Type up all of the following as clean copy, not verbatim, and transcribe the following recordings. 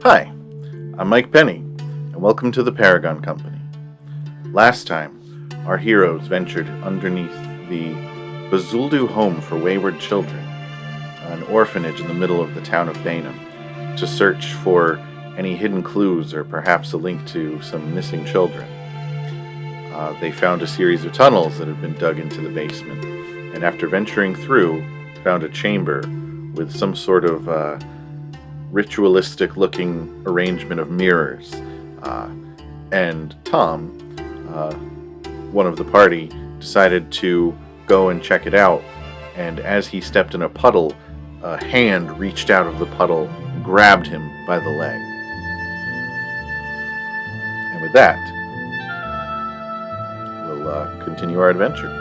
Hi, I'm Mike Penny, and welcome to the Paragon Company. Last time, our heroes ventured underneath the Bazuldu Home for Wayward Children, an orphanage in the middle of the town of Bainham, to search for any hidden clues or perhaps a link to some missing children. They found a series of tunnels that had been dug into the basement, and after venturing through, found a chamber with some sort of ritualistic-looking arrangement of mirrors. And Tom, one of the party, decided to go and check it out, and as he stepped in a puddle, a hand reached out of the puddle and grabbed him by the leg. And with that, we'll continue our adventure.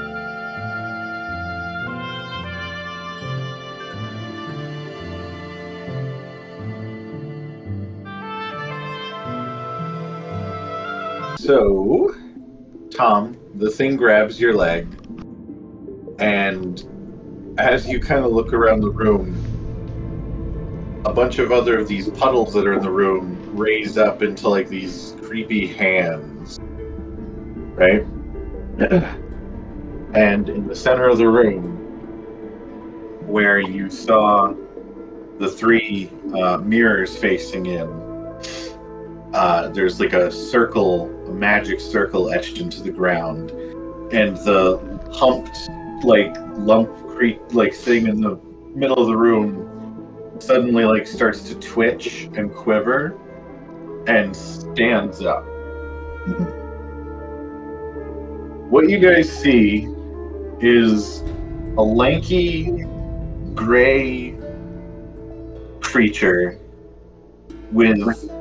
So, Tom, the thing grabs your leg, and as you kind of look around the room, a bunch of other of these puddles that are in the room raise up into like these creepy hands, right? And in the center of the room, where you saw the three mirrors facing in, there's like a circle, a magic circle etched into the ground, and the humped, like lump like thing in the middle of the room suddenly like starts to twitch and quiver and stands up. What you guys see is a lanky gray creature with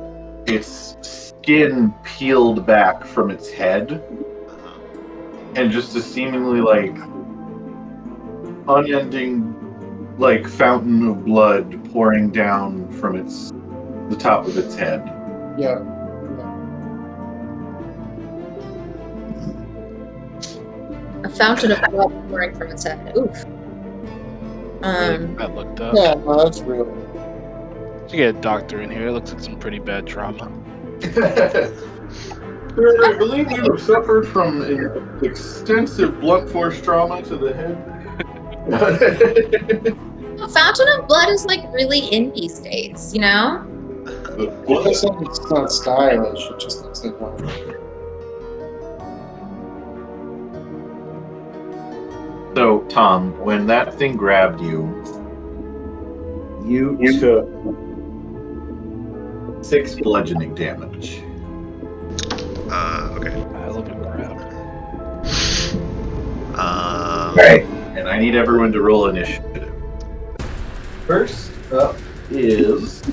its skin peeled back from its head, and just a seemingly like unending like fountain of blood pouring down from the top of its head. Yeah. A fountain of blood pouring from its head. Oof. That looked up. Yeah, no, that's real. You get a doctor in here. It looks like some pretty bad trauma. I believe you suffered from an extensive blunt force trauma to the head. A fountain of blood is like really in these days, you know? It's not stylish, it just looks like one. So, Tom, when that thing grabbed you, you took 6 bludgeoning damage. Okay. I love a grab. Right. And I need everyone to roll initiative. First up is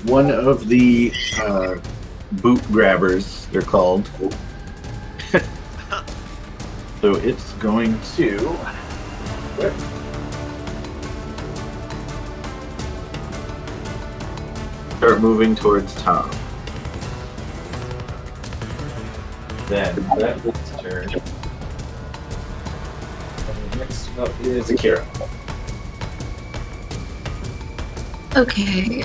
one of the boot grabbers, they're called. So it's going to start moving towards Tom. Then that is turn. And next up is Akira. Okay,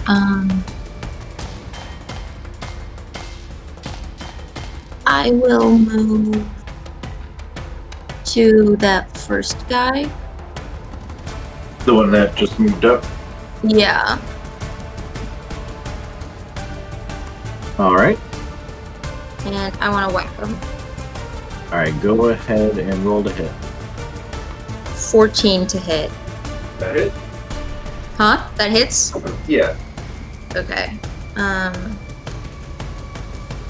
I will move to that first guy. The one that just moved up. Yeah. Alright. And I want to whack him. Alright, go ahead and roll to hit. 14 to hit. That hit? Huh? That hits? Yeah. Okay.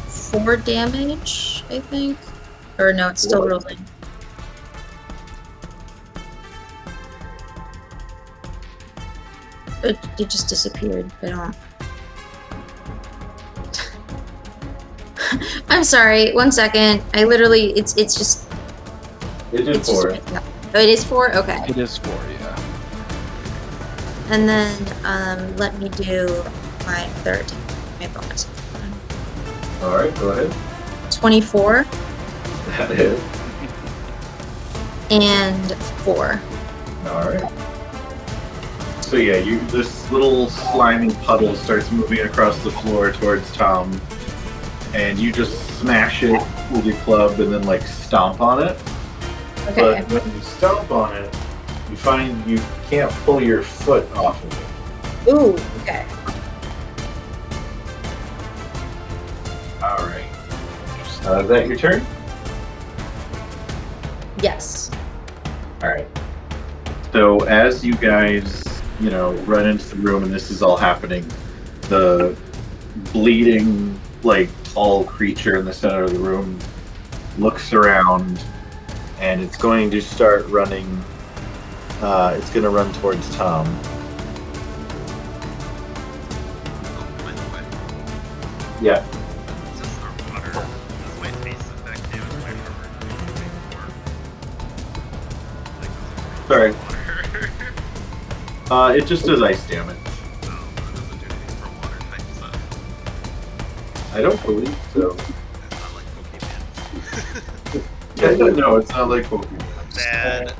4 damage, I think. Or no, it's still rolling. It just disappeared. I don't. I'm sorry. 1 second. I literally. It's just. It did 4. Oh, it is 4. Okay. It is 4, yeah. And then let me do my third. My bonus. Alright, go ahead. 24 That hit. and 4. Alright. So yeah, this little slimy puddle starts moving across the floor towards Tom, and you just smash it with your club and then like stomp on it. Okay. But when you stomp on it, you find you can't pull your foot off of it. Ooh, okay. All right. Is that your turn? Yes. All right. So as you guys, run into the room and this is all happening, the bleeding, like, tall creature in the center of the room looks around and it's going to start running. It's going to run towards Tom. Yeah. Sorry. It just does ice damage. I don't believe so. No, it's not like Pokemon. Bad.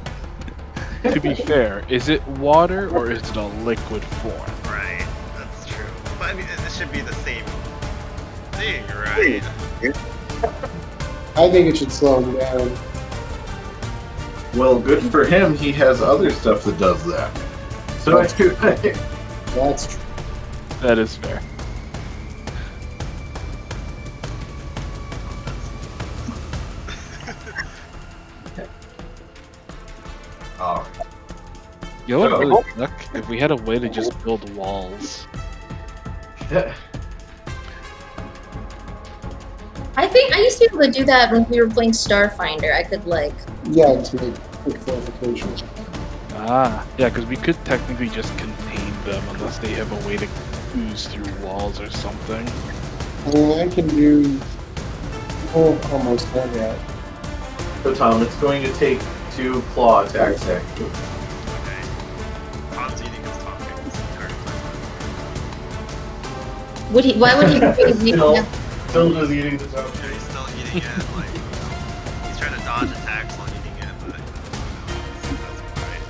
To be fair, is it water or is it a liquid form? Right, that's true. But I mean, it should be the same thing, right? I think it should slow him down. Well, good for him. He has other stuff that does that. So That's true. That is fair. All You know what would really suck? If we had a way to just build walls. right. I think I used to be able to do that when we were playing Starfinder. I could Yeah, it's really quick verification. Ah, yeah, because we could technically just contain them unless they have a way to ooze through walls or something. I mean, I can do almost one yet. So Tom, it's going to take 2 claw attacks at you. Okay. Tom's eating his topping this entire time. would he? Why would he be Still just eating the top. Yeah, he's still eating it, like, he's trying to dodge attacks while eating it, but, that's alright.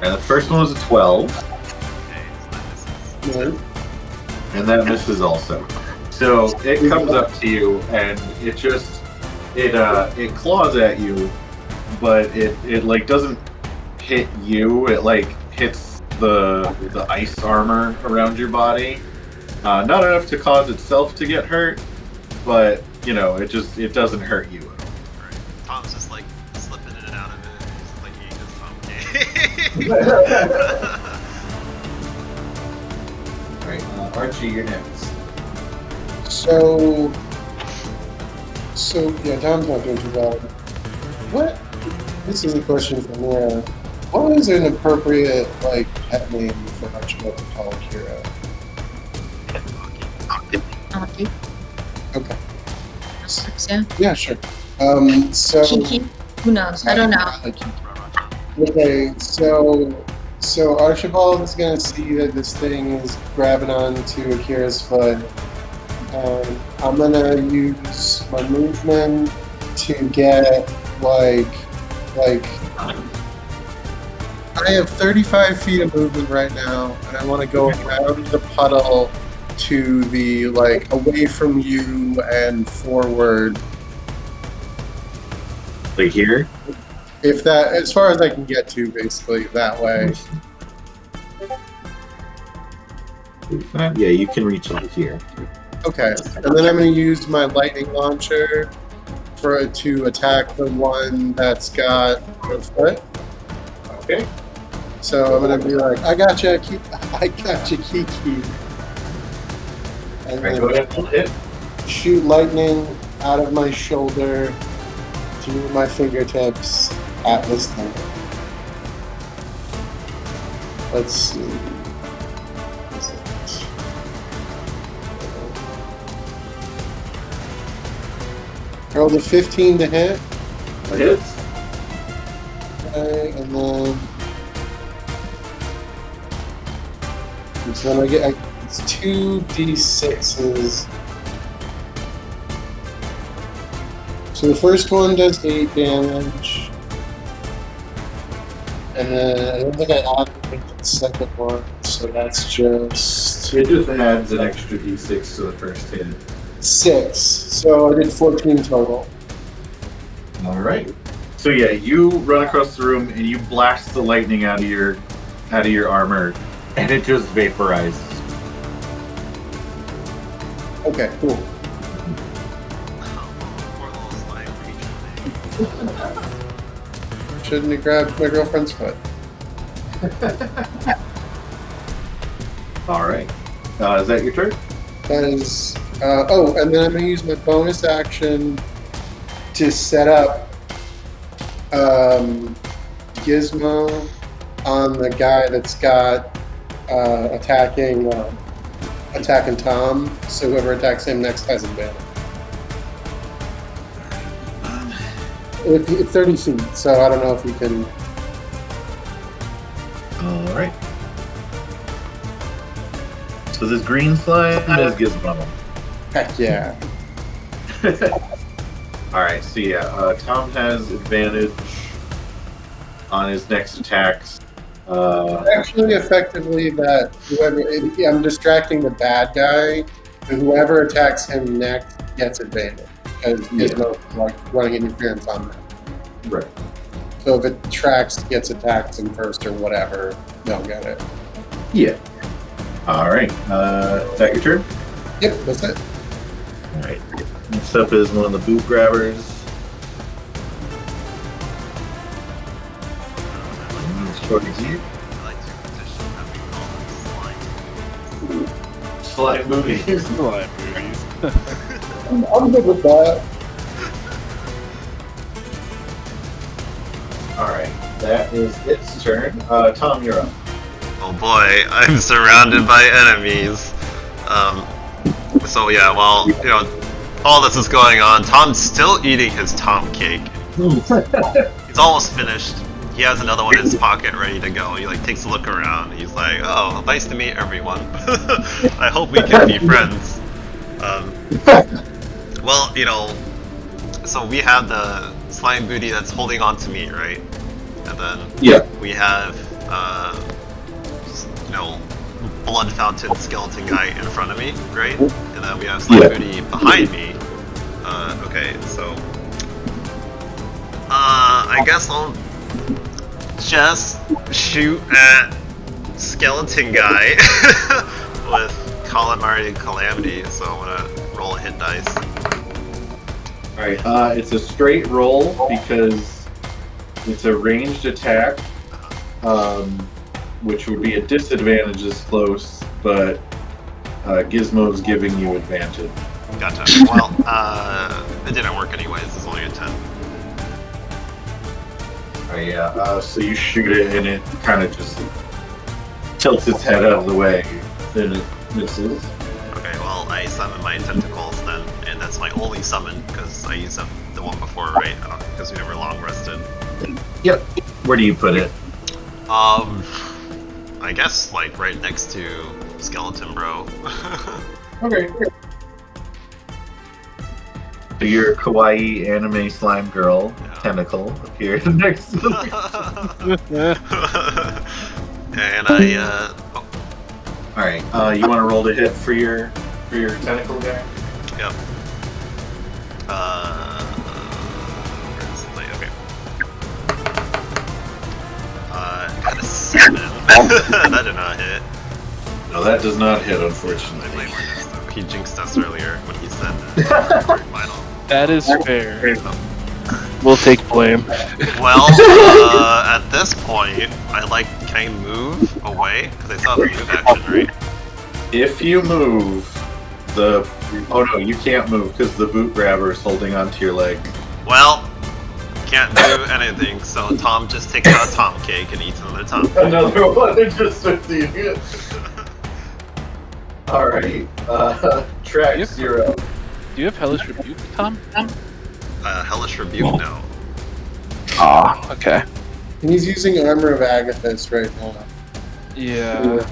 And the first one was a 12, Okay, so that misses. Yeah. and that misses also. So it comes up to you, and it just it claws at you, but it like doesn't hit you. It like hits the ice armor around your body. Not enough to cause itself to get hurt, but it doesn't hurt you at all. Right. Tom's just like slipping in and out of it. He's just like eating his tom cake. Right, Archie, you're next. So yeah, Tom's not doing too bad. What? This is a question for Mira. What is an appropriate pet name for Archibald to call Kira? Donkey. Okay. Yeah. Yeah, sure. So Kiki. Who knows? I don't know. Okay, so Archibald is gonna see that this thing is grabbing onto Akira's foot. I'm gonna use my movement to get I have 35 feet of movement right now, and I want to go around the puddle to the away from you and forward. Like here? If that, as far as I can get to, basically that way. Yeah, you can reach like here. Okay, and then I'm going to use my lightning launcher to attack the one that's got a foot. Okay. So I'm going to be like, I got you, Kiki. And Right, go ahead and hit. shoot lightning out of my shoulder through my fingertips at this thing. Let's see. Is it- Rolled a 15 to hit. It hits. Okay, and then so then it's 2d6s. So the first one does 8 damage. And then I don't think I added looking at the second one, so that's just It just adds an extra d6 to the first hit. 6. So I did 14 total. All right. So yeah, you run across the room and you blast the lightning out of your armor, and it just vaporizes. Okay, cool. Poor little slime creature. Shouldn't have grabbed my girlfriend's foot. All right. Is that your turn? That is. And then I'm going to use my bonus action to set up Gizmo on the guy that's got attacking Tom. So whoever attacks him next has advantage. It's 30 feet, so I don't know if you can. All right. So this green slime is Gizmo. Heck yeah. All right. So yeah, Tom has advantage on his next attacks. Actually, effectively, that I'm distracting the bad guy, and whoever attacks him next gets advantage because Gizmo is like running interference on them. Right. So if it gets attacked in first or whatever, they'll get it. Yeah. All right. Is that your turn? Yep, that's it. All right. Next up is one of the boot grabbers. Moves towards you. I like to position that we call it slime. Slime booties. Slime movies. I'm good with that. All right. That is its turn. Tom, you're up. Oh boy, I'm surrounded by enemies. So yeah, while all this is going on, Tom's still eating his Tom cake. He's almost finished. He has another one in his pocket ready to go. He takes a look around. He's like, "Oh, nice to meet everyone. I hope we can be friends." Well, so we have the slime booty that's holding on to me, right? And then we have blood fountain skeleton guy in front of me, right? And then we have slime booty behind me. Okay, so I guess I'll just shoot at skeleton guy with Calamari Calamity. So I'm gonna roll a hit dice. All right. It's a straight roll because it's a ranged attack, which would be a disadvantage as close, but Gizmo's giving you advantage. Gotcha. Well, it didn't work anyways. It's only a 10. So you shoot it and it kind of just tilts its head out of the way, then it misses. Okay, well, I summon my tentacles then, and that's my only summon because I used up the one before, right? Because we never long rested. Yep. Where do you put it? I guess right next to Skeleton Bro. Okay. So your kawaii anime slime girl tentacle appeared next to the And Alright, you want to roll the hit for your tentacle guy? Yep. Where's the plate? Okay. Got a 7. That did not hit. No, that does not hit, unfortunately. I blame Ernesto. He jinxed us earlier when he said final. That is fair. We'll take blame. Well, at this point, can I move away? Because I still have a move action, right? If you move, oh no, you can't move because the boot grabber is holding onto your leg. Well, can't do anything, so Tom just takes out a Tom cake and eats another Tom cake. Another one, it just starts eating it. Alright, track 0. Do you have Hellish Rebuke, Tom? Hellish Rebuke, no. Ah, okay. And he's using Armor of Agathis right now. Yeah.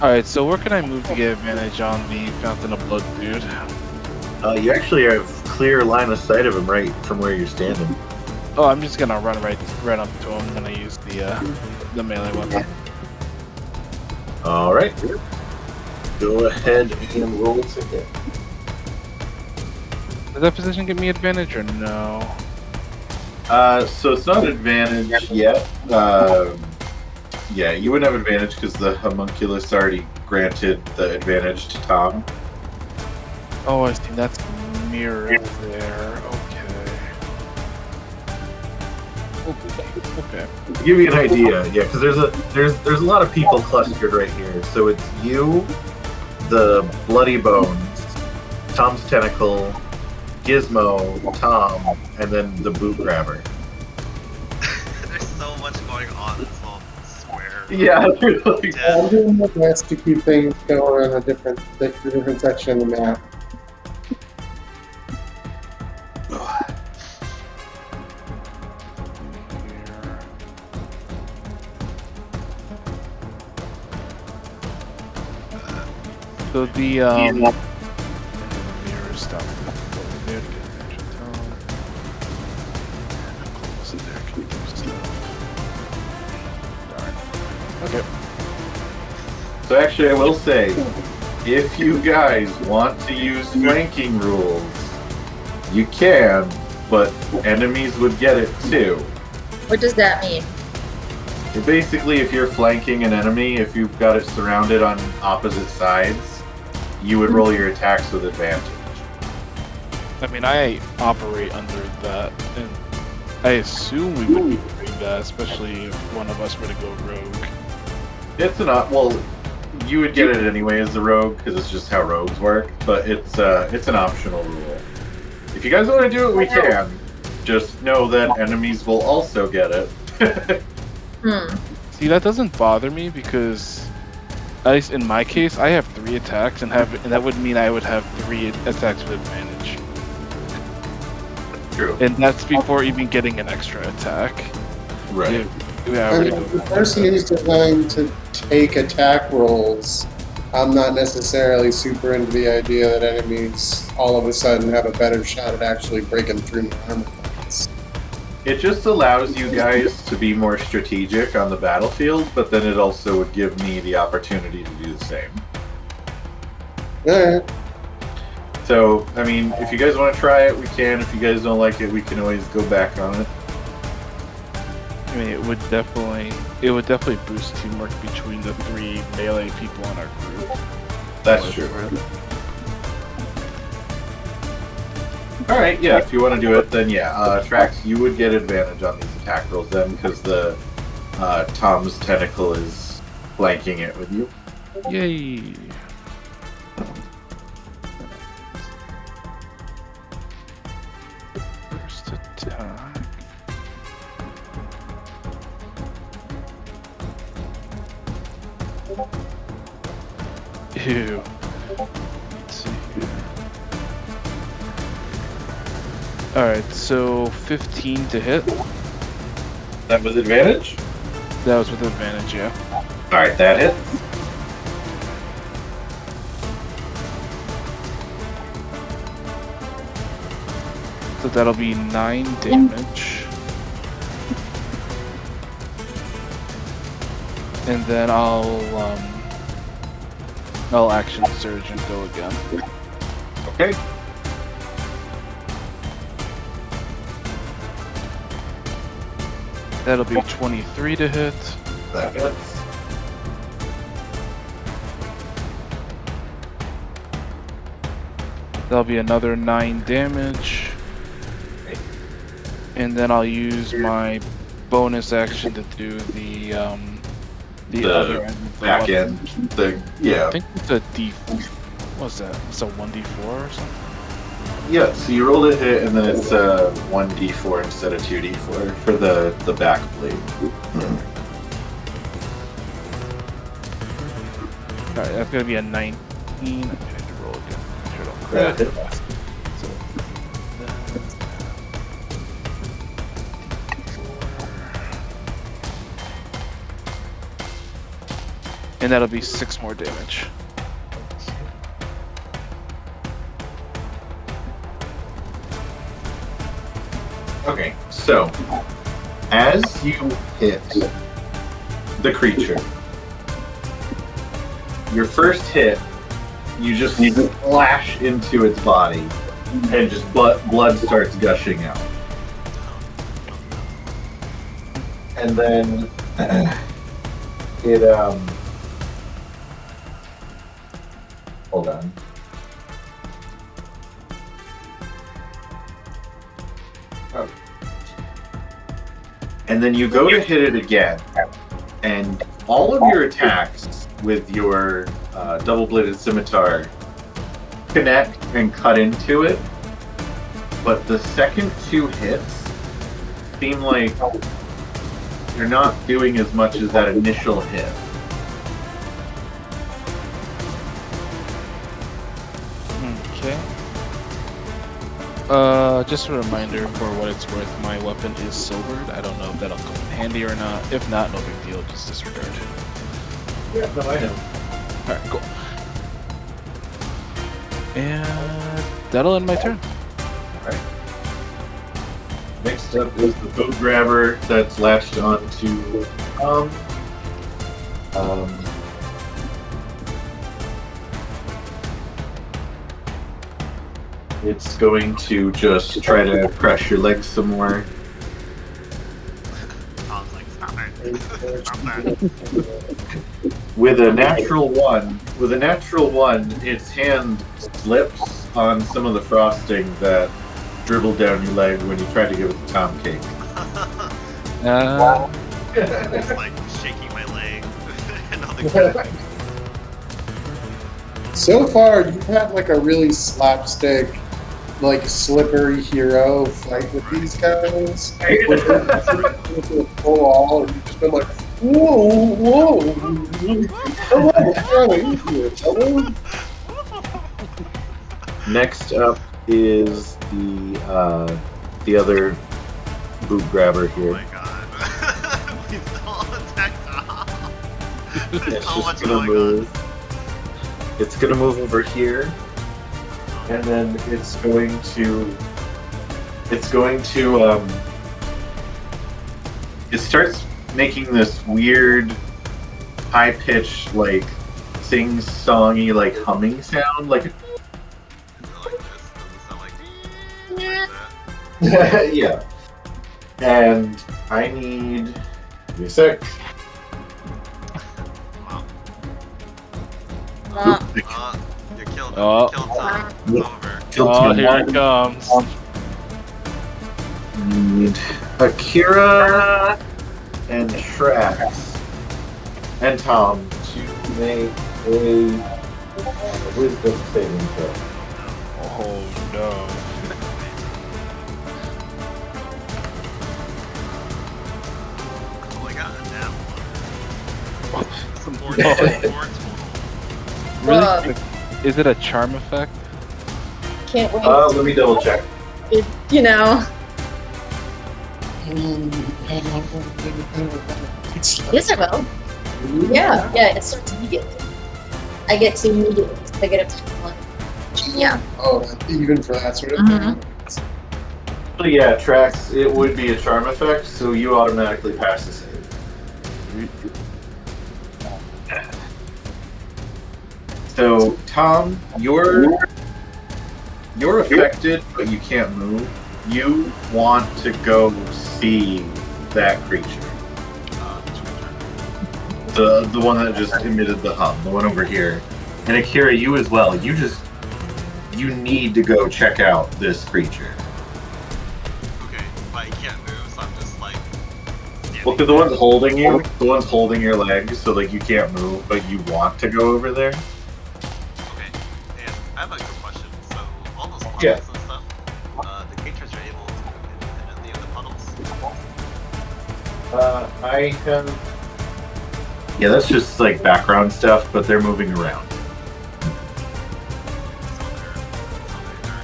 Alright, so where can I move to get advantage on the Fountain of Blood dude? You actually have clear line of sight of him right from where you're standing. Oh, I'm just gonna run right up to him. I'm gonna use the the melee weapon. All right. Go ahead and roll to hit. Does that position give me advantage or no? So it's not advantage yet. Yeah, you wouldn't have advantage because the homunculus already granted the advantage to Tom. Oh, I see. That's mirror there. Okay. To give you an idea, yeah, because there's a lot of people clustered right here. So it's you, the Bloody Bones, Tom's Tentacle, Gizmo, Tom, and then the Boot Grabber. There's so much going on in this whole square. Yeah, I'm doing my best to keep things going on a different section of the map. So the mirror stuff. There to get advantage of Tom. Close it there. Can you close this down? Darn. Okay. So actually, I will say, if you guys want to use flanking rules, you can, but enemies would get it too. What does that mean? Basically, if you're flanking an enemy, if you've got it surrounded on opposite sides, you would roll your attacks with advantage. I mean, I operate under that, and I assume we would be doing that, especially if one of us were to go rogue. It's well, you would get it anyway as a rogue because it's just how rogues work. But it's an optional rule. If you guys want to do it, we can. Just know that enemies will also get it. See, that doesn't bother me because, at least in my case, I have 3 attacks, and that would mean I would have 3 attacks with advantage. True. And that's before even getting an extra attack. Right. Yeah, I mean, the person who's designed to take attack rolls, I'm not necessarily super into the idea that enemies all of a sudden have a better shot at actually breaking through my armor class. It just allows you guys to be more strategic on the battlefield, but then it also would give me the opportunity to do the same. Alright. So, I mean, if you guys want to try it, we can. If you guys don't like it, we can always go back on it. I mean, it would definitely boost teamwork between the 3 melee people in our group. That's true. Alright, yeah, if you want to do it, then yeah. Trax, you would get advantage on these attack rolls then, because the Tom's Tentacle is flanking it with you. Yay! First attack. Ew. Let's see here. Alright, so 15 to hit. That was advantage? That was with advantage, yeah. Alright, that hits. So that'll be 9 damage. And then I'll action surge and go again. Okay. That'll be 23 to hit. That hits. That'll be another 9 damage. And then I'll use my bonus action to do the other end of the back weapon. end. I think it's a D. What's that? It's a 1d4 or something. Yeah, so you roll a hit and then it's 1d4 instead of 2d4 for the back blade. Alright, that's gonna be a 19. I need to roll again. Make sure I don't Yeah, crit. hit. So, and that'll be 6 more damage. Okay, so as you hit the creature. Your first hit, you just flash into its body, and just blood starts gushing out. And then it hold on. Oh. And then you go to hit it again, and all of your attacks with your double-bladed scimitar connect and cut into it, but the second two hits seem like you're not doing as much as that initial hit. Okay. Just a reminder for what it's worth, my weapon is silvered. I don't know if that'll come in handy or not. If not, no big deal, just disregard it. Yeah, no, I know. Alright, cool. And that'll end my turn. Alright. Next up is the boat grabber that's latched onto it's going to just try to crush your legs some more. Tom's like, stop it. Stop that. With a natural one, its hand slips on some of the frosting that dribbled down your leg when you tried to give it the Tom cake. It's like shaking my leg. And nothing. So far, you've had like a really slapstick, like slippery hero fight with these guys. With a full all, and you've just been like, whoa. Next up is the other boot grabber Oh here. my god. Please don't attack Tom. There's It's so just much gonna going move. It's gonna move over here, and then it's going to it starts making this weird high pitched like sing-songy like humming sound like on. Like this. Doesn't sound like that. yeah. And I need give me a sec. Wow. Uh, You killed him. Oh. You killed Tom. It's over. Oh, here it comes. Need Akira and Trax and Tom to make a wisdom saving throw. Oh no. Oh, I got a nap one. Some Four no. total. Really? Is it a charm effect? Can't wait. Let me double check. You know. Yes, I will. Yeah, it starts immediately. I get to immediately. I get a time. yeah. Oh, even for that sort of Mhm. thing. So yeah, Trax, it would be a charm effect, so you automatically pass the save. So Tom, you're affected, but you can't move. You want to go see that creature. The one that just emitted the hum, the one over here. And Akira, you as well. You need to go check out this creature. Okay, but I can't move, so I'm just like. Well, because the one's holding your legs, so like you can't move, but you want to go over there. Okay, and I have a good question. So, all those puddles Yeah. and stuff, the creatures are able to move independently of the puddles? I have. Yeah, that's just like background stuff, but they're moving around. They're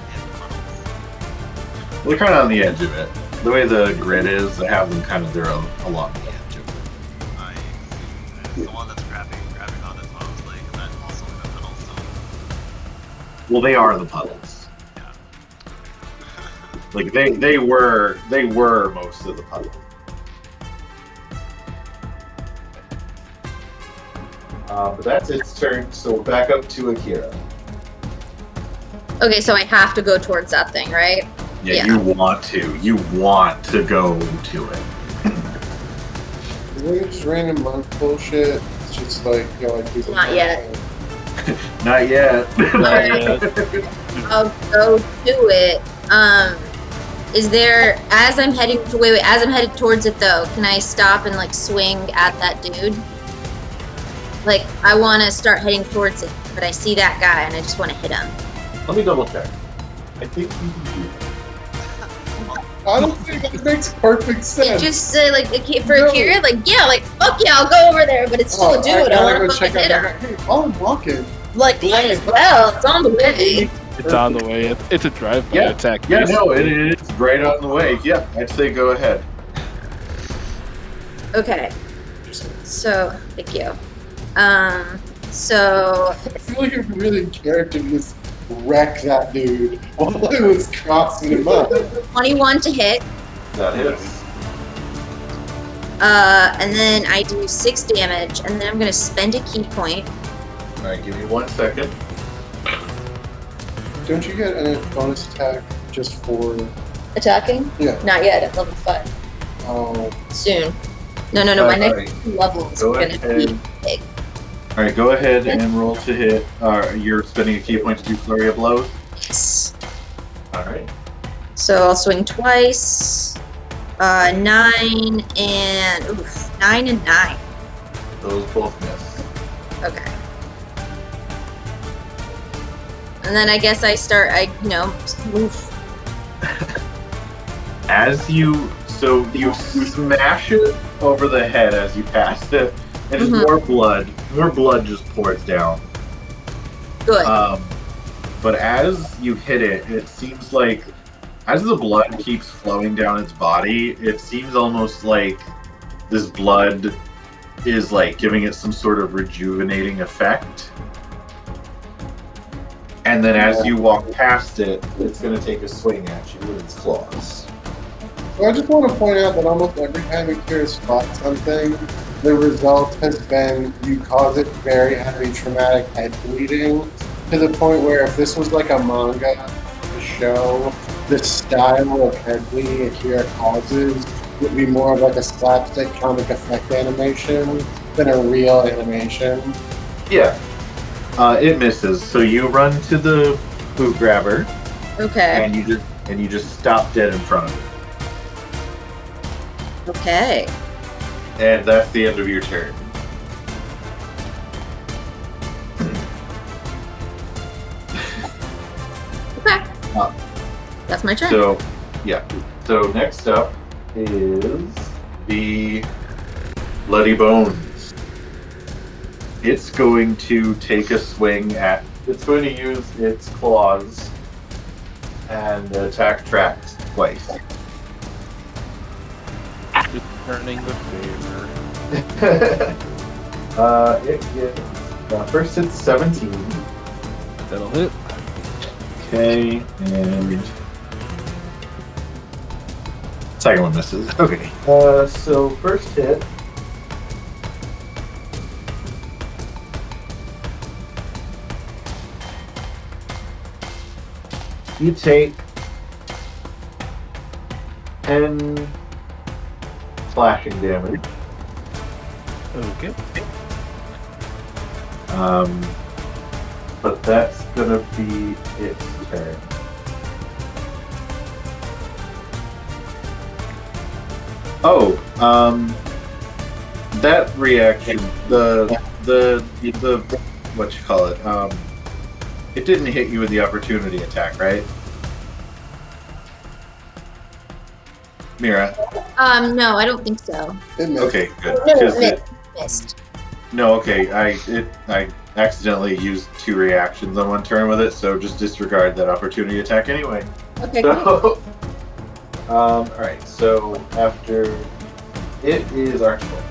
in the puddles. They're kind of on the edge of it. The way the grid is, they have them kind of along the edge of it. I see. The one that's grabbing on the Tom's leg, is that also in the puddles? So, Well, they are the puddles. yeah. Like they were most of the puddle. But that's its turn, so we're back up to Akira. Okay, so I have to go towards that thing, right? Yeah, Yeah. you want to. You want to go to it. Is it just random monk bullshit? It's just like, you know, like people. Not yet. Not yet. Not yet. I'll go to it. Is there, as I'm heading as I'm headed towards it though, can I stop and like swing at that dude? Like, I want to start heading towards it, but I see that guy and I just want to hit him. Let me double check. I think you can do that. I don't think that makes perfect It sense. just like for No. Akira, like yeah, like fuck yeah, I'll go over there, but it's still a dude. I want to fucking hit him. Hey, while I'm walking. Like might as well. It's on the way. It's on the way. It's a drive-by Yeah. attack. Yeah, no, basically. it is right on the way. Yeah, I'd say go ahead. Okay. So thank you. So I feel like you're really character to just wreck that dude while I was crossing him up. 21 to hit. That hits. And then I do 6 damage, and then I'm gonna spend a key point. Alright, give me 1 second. Don't you get a bonus attack just for? Attacking? Yeah. Not yet, at level 5. Oh, Soon. No. My Alright, next level is go gonna ahead. be big. Alright, go ahead and roll to hit. You're spending a key point to do flurry of blows. Yes. Alright. So I'll swing twice. 9 and 9 and 9. Those both miss. Okay. And then I guess I move. As you smash it over the head as you pass it, and just more blood just pours down. Good. But as you hit it, it seems like as the blood keeps flowing down its body, it seems almost like this blood is like giving it some sort of rejuvenating effect. And then as you walk past it, it's going to take a swing at you with its claws. so I just want to point out that almost every time Akira spots something, the result has been you cause it very heavy traumatic head bleeding to the point where if this was like a manga, a show, the style of head bleeding Akira causes would be more of like a slapstick comic effect animation than a real animation. Yeah. It misses. So you run to the boot grabber, Okay. and you just stop dead in front of it. Okay. And that's the end of your turn. Okay. That's my turn. So, yeah. So next up is the Bloody Bones. It's going to take a swing at. It's going to use its claws and attack Trax twice. Returning the favor. It gets first it's 17. That'll hit. Okay, and second one misses. Okay. So first hit. You take 10 slashing damage. Okay. But that's gonna be its turn. Oh, that reaction, the what you call it? It didn't hit you with the opportunity attack, right? Mira. No, I don't think so. It missed. Okay, good. No, 'Cause missed. no, okay. I accidentally used 2 reactions on 1 turn with it, so just disregard that opportunity attack anyway. Okay, great. So, all right. So after it is Archibald.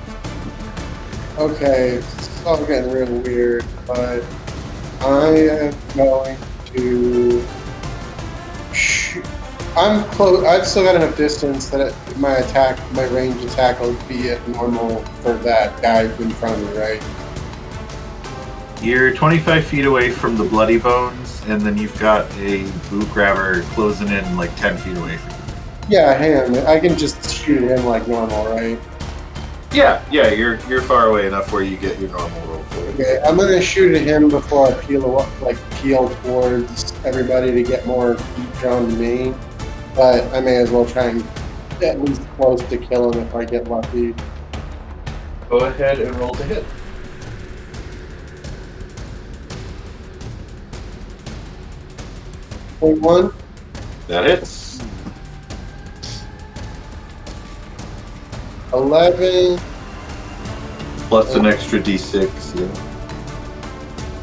Okay, it's all getting real weird, but I am going to. I'm close. I've still got enough distance that my range attack will be at normal for that guy in front of me, right? You're 25 feet away from the Bloody Bones, and then you've got a boot grabber closing in like 10 feet away from you. Yeah, hang on a minute. I can just shoot him like normal, right? Yeah, you're far away enough where you get your normal roll for it. Okay, I'm gonna shoot at him before I peel towards everybody to get more heat drawn to me. But I may as well try and get at least close to kill him if I get lucky. Go ahead and roll to hit. Point one. That hits. 11. Plus an extra d6,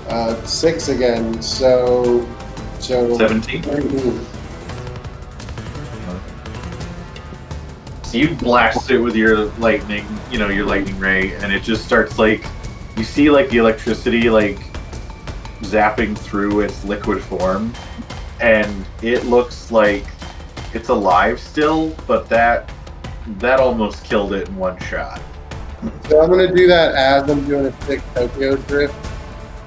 yeah. 6 again. So 17. 13. So you blast it with your lightning, your lightning ray, and it just starts you see the electricity zapping through its liquid form, and it looks like it's alive still, but that almost killed it in one shot. So I'm gonna do that as I'm doing a thick Tokyo drift,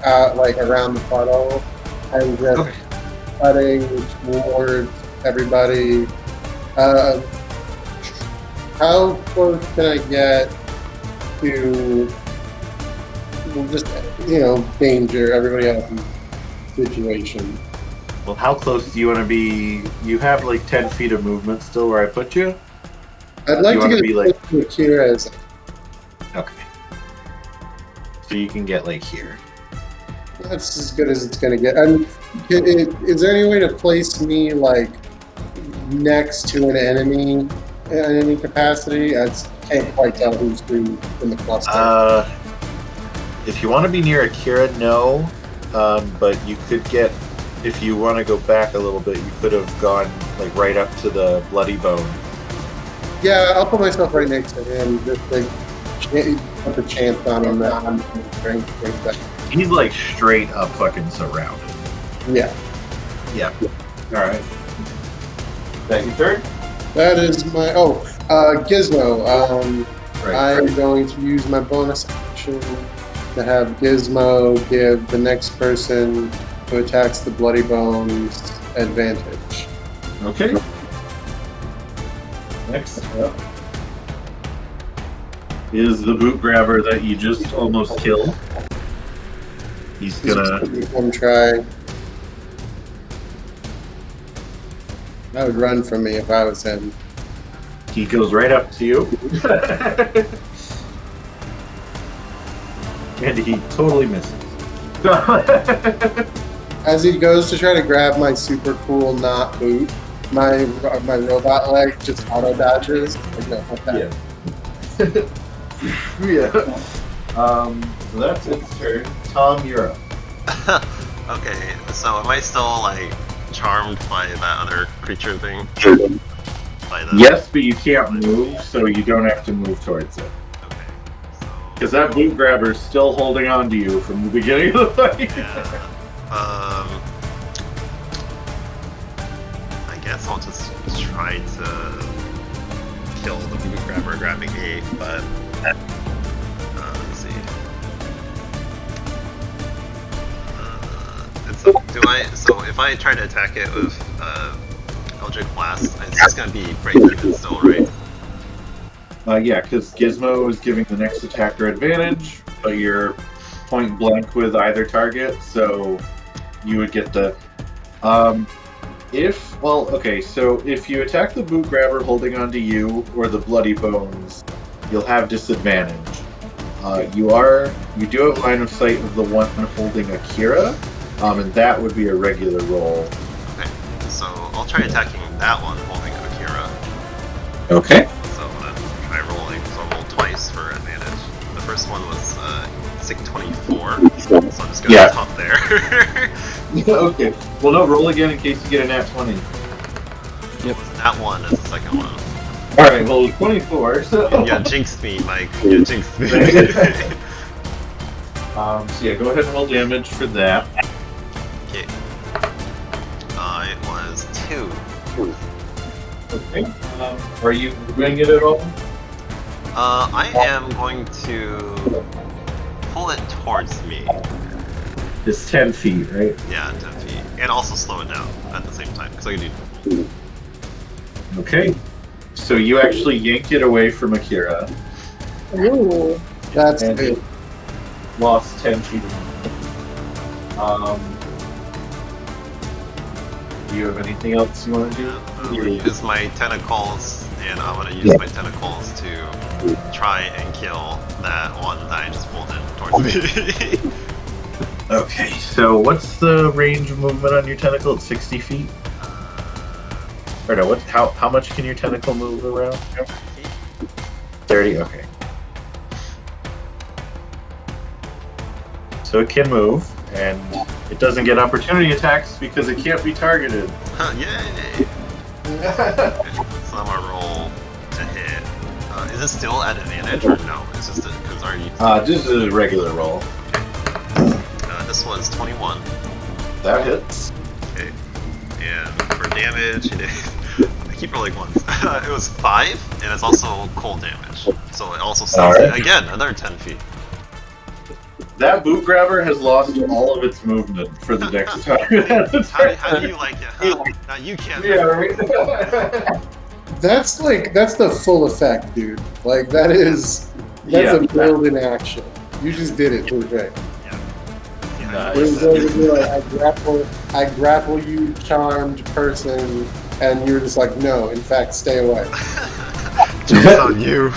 around the puddle, and just cutting towards everybody. How close can I get to just danger, everybody else's situation? Well, how close do you want to be? You have 10 feet of movement still where I put you? I'd like to get be close to Akira's. Okay. So you can get here. That's as good as it's gonna get. Is there any way to place me next to an enemy in any capacity? I can't quite tell who's who in the cluster. If you want to be near Akira, no. But you could get, if you want to go back a little bit, you could have gone right up to the Bloody Bone. Yeah, I'll put myself right next to him. Just put the chance on him that I'm strength. He's straight up fucking surrounded. Yeah. Yeah. All right. That your turn? That is my Gizmo. I'm Right. going to use my bonus action to have Gizmo give the next person who attacks the Bloody Bones advantage. Okay. Next up is the boot grabber that you just almost killed. He's gonna. Come try. That would run from me if I was him. He goes right up to you. And he totally misses. As he goes to try to grab my super cool not boot, my robot leg just auto dodges. No, fuck that. Yeah. So that's its turn. Tom, you're up. Okay, so am I still charmed by that other creature thing? Yes, but you can't move, so you don't have to move towards it. Okay. So Because that boot grabber's still holding on to you from the beginning of the fight. yeah. I guess I'll just try to kill the boot grabber grabbing me, but let's see. So if I try to attack it with Eldritch Blast, it's just gonna be break even still, right? Yeah, because Gizmo is giving the next attacker advantage, but you're point blank with either target, so you would get the. So if you attack the boot grabber holding onto you or the Bloody Bones, you'll have disadvantage. You do have line of sight of the one holding Akira, and that would be a regular roll. Okay, so I'll try attacking that one holding Akira. Okay. So I'm gonna try rolling, so I'll roll twice for advantage. The first one was 624, so I'm just gonna top there. Okay. Well, no, roll again in case you get a nat 20. Yep. That one is the second one. Alright, well, 24, so... You jinxed me, Mike. You jinxed me. So yeah, go ahead and roll damage for that. Okay. It was 2. Okay. Are you doing it at all? I am going to pull it towards me. is 10 feet, right? Yeah, 10 feet. And also slow it down at the same time, because I can do... Okay. So you actually yank it away from Akira. Ooh. That's And good. it lost 10 feet. Do you have anything else you want to do? Use my tentacles, and I'm gonna use my tentacles to try and kill that one that I just pulled in towards me. Okay, so what's the range of movement on your tentacle? It's 60 feet? Or no, how much can your tentacle move around? 30, okay. So it can move, and it doesn't get opportunity attacks because it can't be targeted. Yay! So I'm gonna roll to hit. Is it still at advantage or no? It's just because are you? This is a regular roll. This was 21. That hits. Okay. And for damage, I keep rolling ones. It was 5, and it's also cold damage. So it also saves it again, another 10 feet. That boot grabber has lost all of its movement for the next time. How do you like it? Huh? Now you can't. Yeah, right? That's the full effect, dude. Like that's a build in action. You just did it perfect. Nice. I grapple you, charmed person, and you're just like, no, in fact, stay away. Just on you.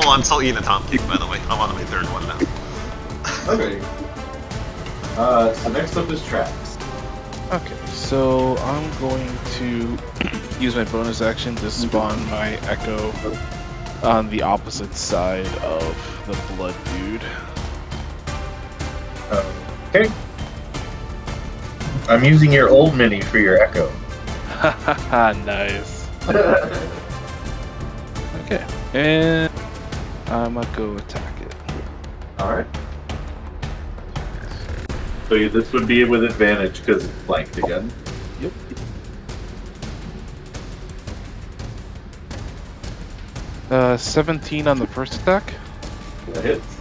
Oh, I'm still eating a Tom cake, by the way. I'm on my 3rd one now. Okay. So next up is Trax. Okay, so I'm going to use my bonus action to spawn my Echo on the opposite side of the blood dude. Okay. I'm using your old mini for your Echo. Haha, nice. Okay, and I'm gonna go attack it. Alright. So this would be with advantage because it's flanked again. Yep. 17 on the first attack. That hits.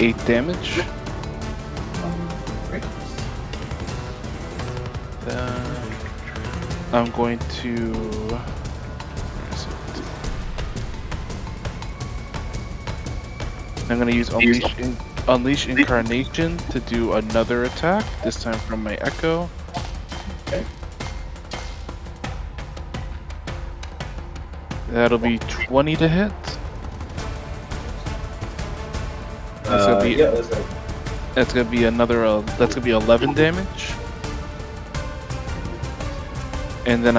8 damage. Right. Then I'm going to. Where is it? I'm going to use Unleash Incarnation to do another attack. This time from my Echo. Okay. That'll be 20 to hit. That's gonna be, yeah, that's right. that's gonna be another. That's gonna be 11 damage. And then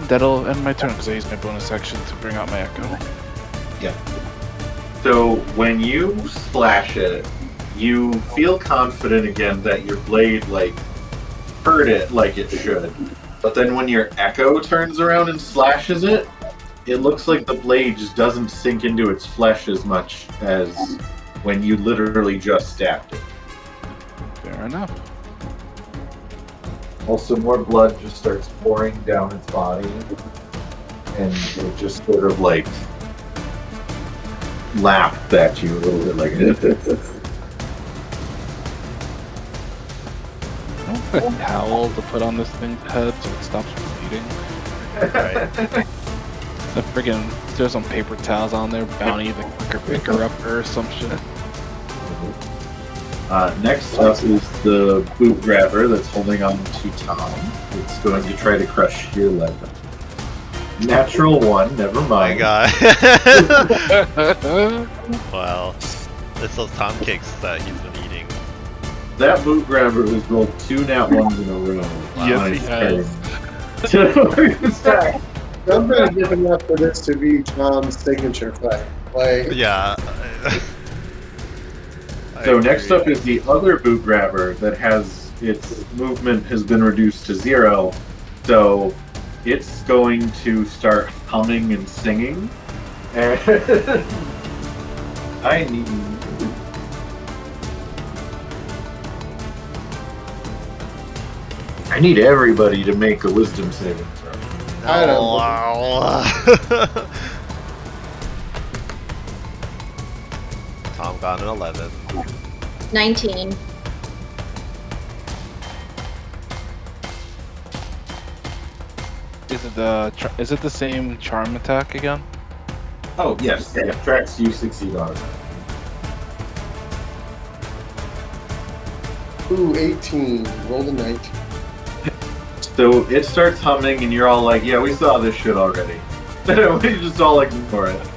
that'll end my turn because I used my bonus action to bring out my Echo. Yeah. So when you slash it, you feel confident again that your blade hurt it like it should. But then when your Echo turns around and slashes it, it looks like the blade just doesn't sink into its flesh as much as when you literally just stabbed it. Fair enough. Also, more blood just starts pouring down its body, and it just sort of laughed at you a little bit like I don't put a towel to put on this thing's head so it stops bleeding. Right. The friggin' there's some paper towels on there, Bounty the quicker picker upper or some shit. Next up is the boot grabber that's holding on to Tom. It's going to try to crush your leg. Natural 1, never Oh my mind. god. Wow. It's those Tom cakes that he's been eating. That boot grabber has rolled 2 nat 1s in a row. Yes, he has. I'm gonna give enough for this to be Tom's signature fight. Yeah. So next up is the other boot grabber that has its movement has been reduced to 0. So it's going to start humming and singing. And I need everybody to make a wisdom saving throw. I don't know. Wow. Tom got an 11. 19. Is it the same charm attack again? Oh, yes. Yeah, tracks you succeed on it. Ooh, 18. Rolled a 19. So it starts humming, and you're all like, yeah, we saw this shit already. We just all like ignore it.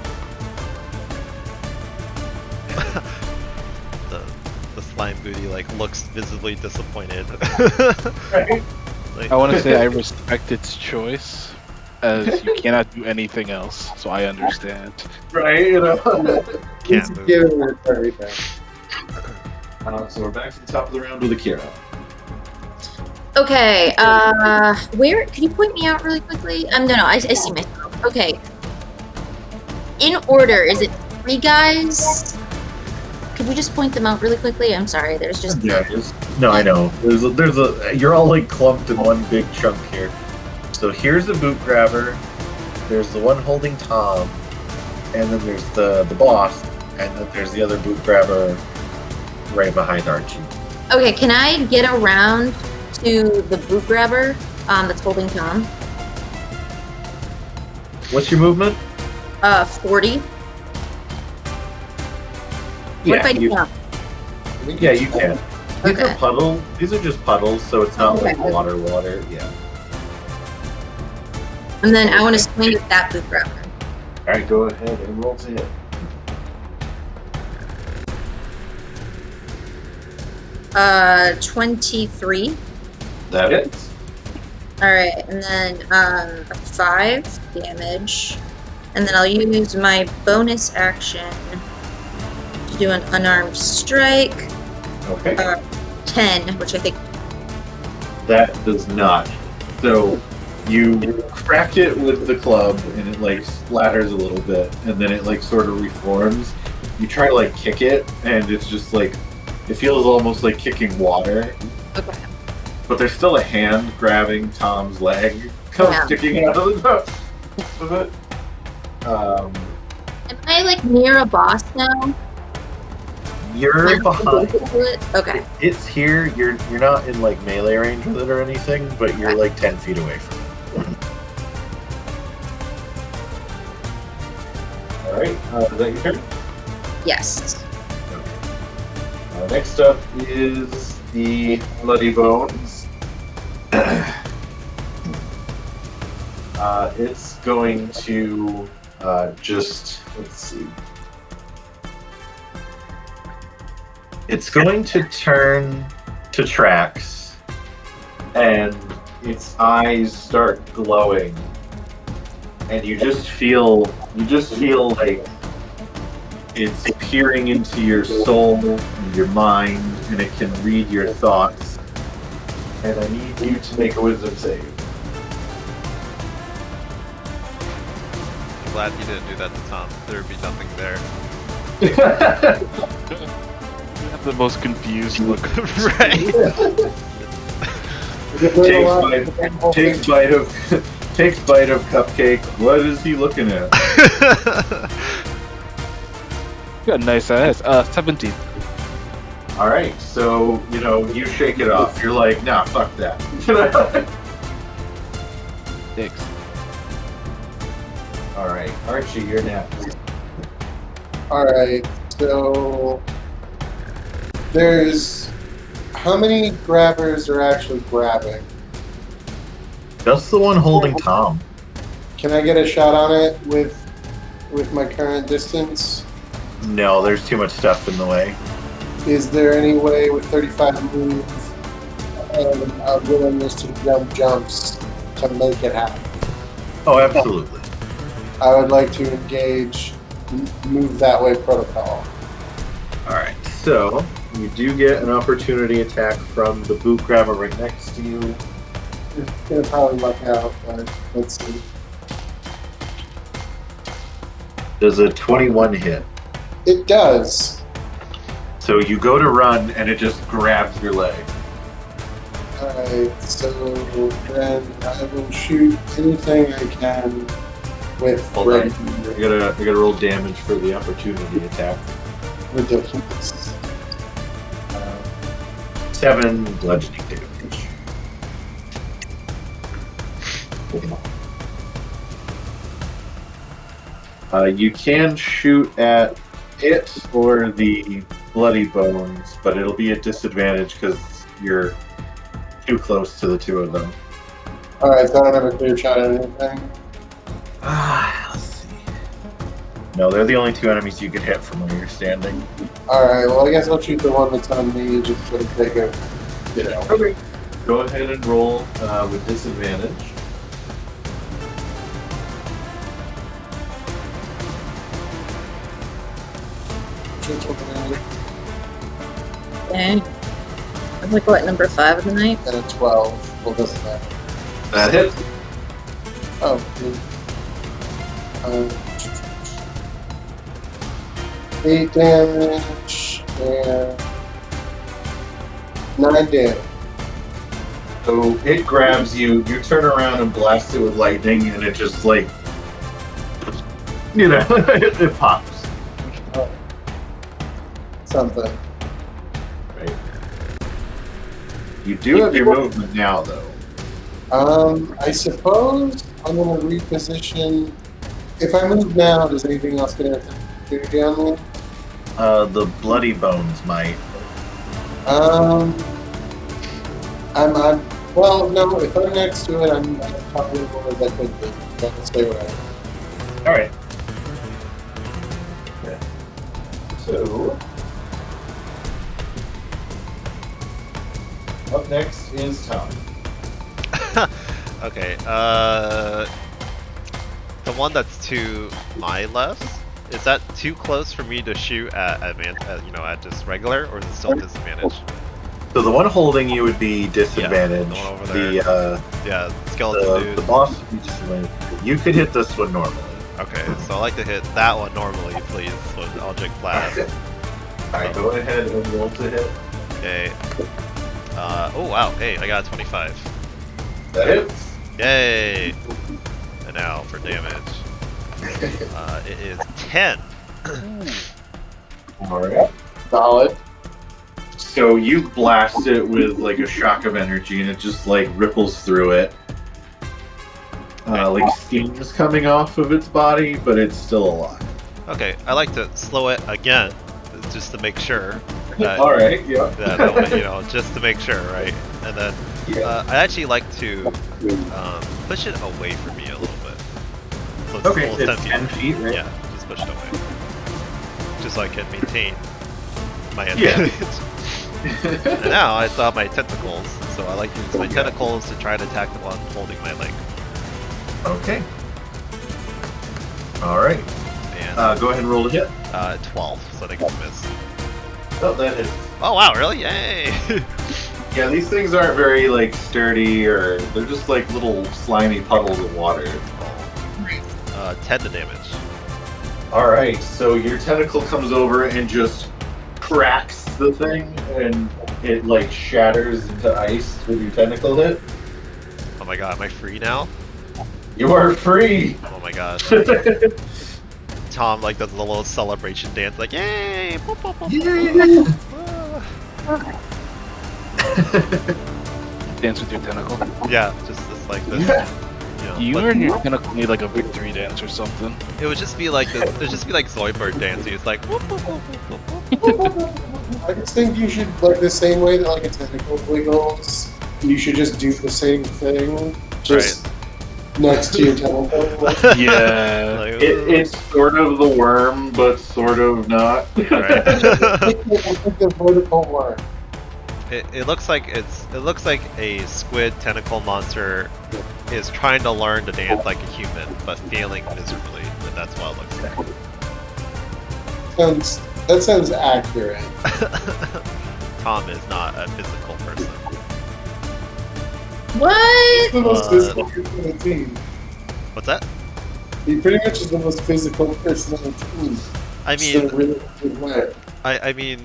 The slime booty like looks visibly disappointed. Right? Like, I want to say I respect its choice, as you cannot do anything else, so I understand. Right, you know? can't move. Give it everything. So we're back to the top of the round with Akira. Okay, where, can you point me out really quickly? No, I see myself. Okay. In order, is it 3 guys? Could we just point them out really quickly? I'm sorry, there's just... No, I know. There's a. You're all like clumped in one big chunk here. So here's the boot grabber. There's the one holding Tom, and then there's the boss, and then there's the other boot grabber right behind Archie. Okay, can I get around to the boot grabber that's holding Tom? What's your movement? 40. What if I do not? Yeah, you can. These Okay. are puddles. These are just puddles, so it's not like Okay. water. Yeah. And then I want to swing at that boot grabber. All right, go ahead and roll to hit. 23. That is. Alright, and then 5 damage. And then I'll use my bonus action to do an unarmed strike. Okay. 10, which I think. That does not. So you crack it with the club, and it like splatters a little bit, and then it like sort of reforms. You try to like kick it, and it's just like it feels almost like kicking water. Okay. But there's still a hand grabbing Tom's leg, Yeah. sticking out of the top of it. Am I like near a boss now? You're behind. Okay. It's here. You're not in like melee range with it or anything, but you're like 10 feet away from it. All right. Is that your turn? Yes. Next up is the Bloody Bones. It's going to just, let's see. It's going to turn to Trax, and its eyes start glowing, and you just feel like it's peering into your soul and your mind, and it can read your thoughts. And I need you to make a wisdom save. I'm glad you didn't do that to Tom. There would be nothing there. You have the most confused look. Right? Takes bite of cupcake. What is he looking at? You got a nice ass. 17. All right, so you shake it off. You're like, nah, fuck that. 6. All right, Archie, you're next. Alright, so there's how many grabbers are actually grabbing? Just the one holding Tom. Can I get a shot on it with my current distance? No, there's too much stuff in the way. Is there any way with 35 moves and a willingness to jump jumps to make it happen? Oh, absolutely. I would like to engage move that way protocol. All right, so you do get an opportunity attack from the boot grabber right next to you. It's gonna probably luck out, but let's see. Does a 21 hit? It does. So you go to run, and it just grabs your leg. Alright, so then I will shoot anything I can with Hold on. ray. I gotta roll damage for the opportunity attack. ridiculous. 7 bludgeoning damage. You can shoot at it or the bloody bones, but it'll be a disadvantage because you're too close to the two of them. Alright, so I don't have a clear shot at anything. Let's see. No, they're the only 2 enemies you can hit from where you're standing. Alright, well I guess I'll shoot the one that's on me just for the sake of, you know. Okay. Go ahead and roll with disadvantage. Okay. I'm like, what, number 5 of the night? And a 12. Well, doesn't matter. That hits. Oh, dude. 8 damage and 9 damage. So it grabs you, you turn around and blast it with lightning, and it just like, it pops. Oh. Something. Right. You do have your movement now, though. I suppose I'm gonna reposition. If I move now, does anything else get an opportunity on me? The bloody bones might. Well, no, if I'm next to it, I'm probably more as I could be. I'll stay where I am. Alright. Okay. So, up next is Tom. Okay, the one that's to my left, is that too close for me to shoot at just regular, or is it still disadvantage? So the one holding you would be disadvantage. Yeah, the one over there. Yeah, skeleton dude. The boss would be disadvantage. You could hit this one normally. Okay, so I like to hit that one normally, please, with Eldritch Blast. Alright, go ahead and roll to hit. Okay. Oh wow, hey, I got a 25. That hits. Yay! And now for damage. It is 10. Alright. Solid. So you blast it with like a shock of energy, and it just like ripples through it. Like steam is coming off of its body, but it's still alive. Okay, I like to slow it again, just to make sure. Alright, yeah. That, just to make sure, right? And then I actually like to push it away from me a little bit. So it's Okay, almost it's 10 feet, right? Yeah, just push it away. Just so I can maintain my Yeah. advantage. And now I saw my tentacles, so I like to use my tentacles to try to attack the one holding my leg. Okay. Alright. And Go ahead and roll a hit. 12, so I think it's a miss. Oh, that hits. Oh wow, really? Yay! Yeah, these things aren't very like sturdy, or they're just like little slimy puddles of water. 10 to damage. Alright, so your tentacle comes over and just cracks the thing, and it like shatters into ice with your tentacle hit. Oh my god, am I free now? You are free! Oh my gosh. Tom like does a little celebration dance, like yay! Boop, boop, boop, boop. Dance with your tentacle. Yeah, just like this. You but and your tentacle need like a victory dance or something. it would just be like this. It'd just be like Zoidberg dancing. It's like whoop, whoop, whoop, whoop, whoop, whoop. I just think you should, like the same way that like a tentacle wiggles, you should just do the same thing, just next to your tentacle. Yeah. Like, It's sort of the worm, but sort of not. right. Like the vertical worm. It looks like a squid tentacle monster is trying to learn to dance like a human, but failing miserably, and that's what it looks like. That sounds accurate. Tom is not a physical person. What? He's the most physical person on the team. What's that? He pretty much is the most physical person on the team. I Just in mean, a really good way. I mean,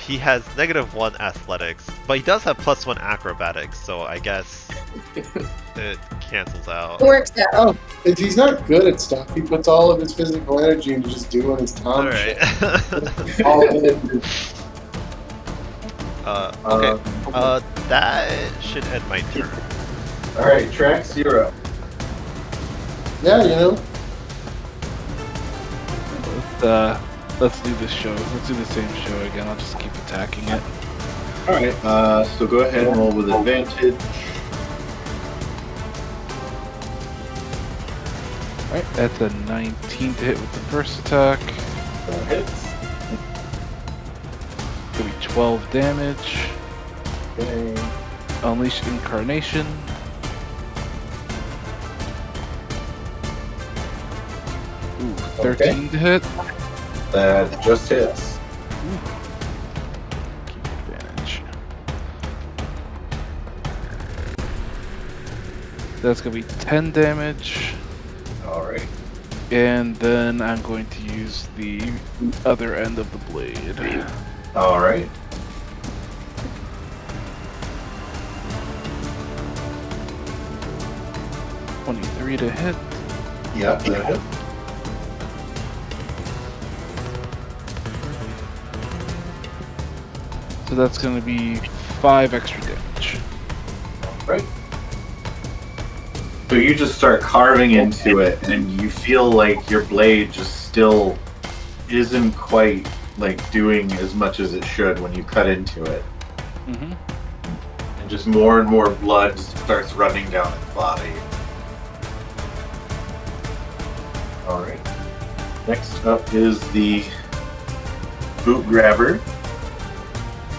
he has -1 athletics, but he does have +1 acrobatics, so I guess it cancels out. It works out. Oh, if he's not good at stuff, he puts all of his physical energy into just doing his Tom Alright. shit. All of it. Okay. That should end my turn. Alright, track 0. Yeah, you know. Let's do this show. Let's do the same show again. I'll just keep attacking it. Alright, so go ahead and roll with advantage. Alright, that's a 19 to hit with the first attack. That hits. Gonna be 12 damage. Okay. Unleash Incarnation. Ooh, 13 to hit. That just hits. Keep advantage. That's gonna be 10 damage. Alright. And then I'm going to use the other end of the blade. Alright. $23 to hit. Yep, that hit. So that's going to be 5 extra damage. Right. So you just start carving into it, and you feel like your blade just still isn't quite like doing as much as it should when you cut into it. Mm-hmm. And just more and more blood starts running down its body. Alright. Next up is the boot grabber,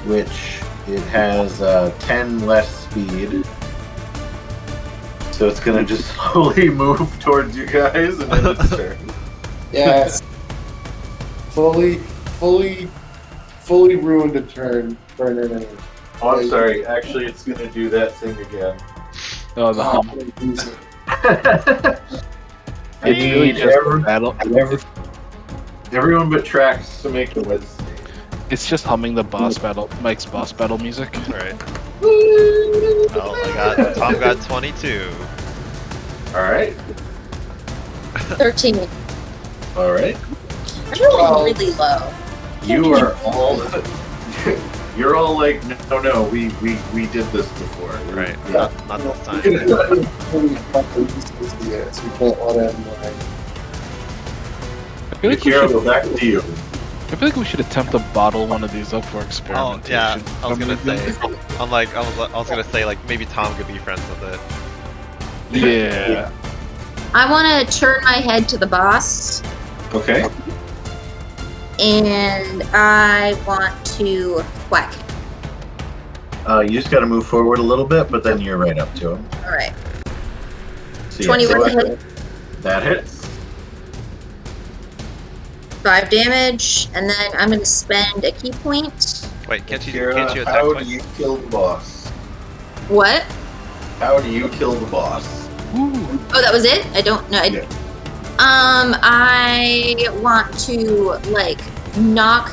which it has 10 less speed. So it's gonna just slowly move towards you guys and then its turn. Yes. fully ruined a turn for an enemy. Oh, I'm sorry. Actually, it's gonna do that thing again. Oh, the hum. I It's really need just battle. everyone but Trax to make the Wednesday. It's just humming the boss battle, Mike's boss battle music. Alright. Well, Tom got 22. Alright. 13. Alright. I'm rolling really low. You are all... You're all like, no, we did this before. Right. Yeah. Not this time. We can't let him lie. I feel like we Akira, should. go back to you. I feel like we should attempt to bottle one of these up for Oh experimentation. yeah, I was gonna say. I was gonna say like maybe Tom could be friends with it. Yeah. I want to turn my head to the boss, Okay. and I want to whack him. You just gotta move forward a little bit, but then you're right up to him. All right. So 21 go to ahead. hit, That hits. 5 damage, and then I'm going to spend a key point. Wait, can't you Akira, attack how twice? do you kill the boss? What? How do you kill the boss? Ooh. Oh, that was it? I don't know. Yeah. I want to like knock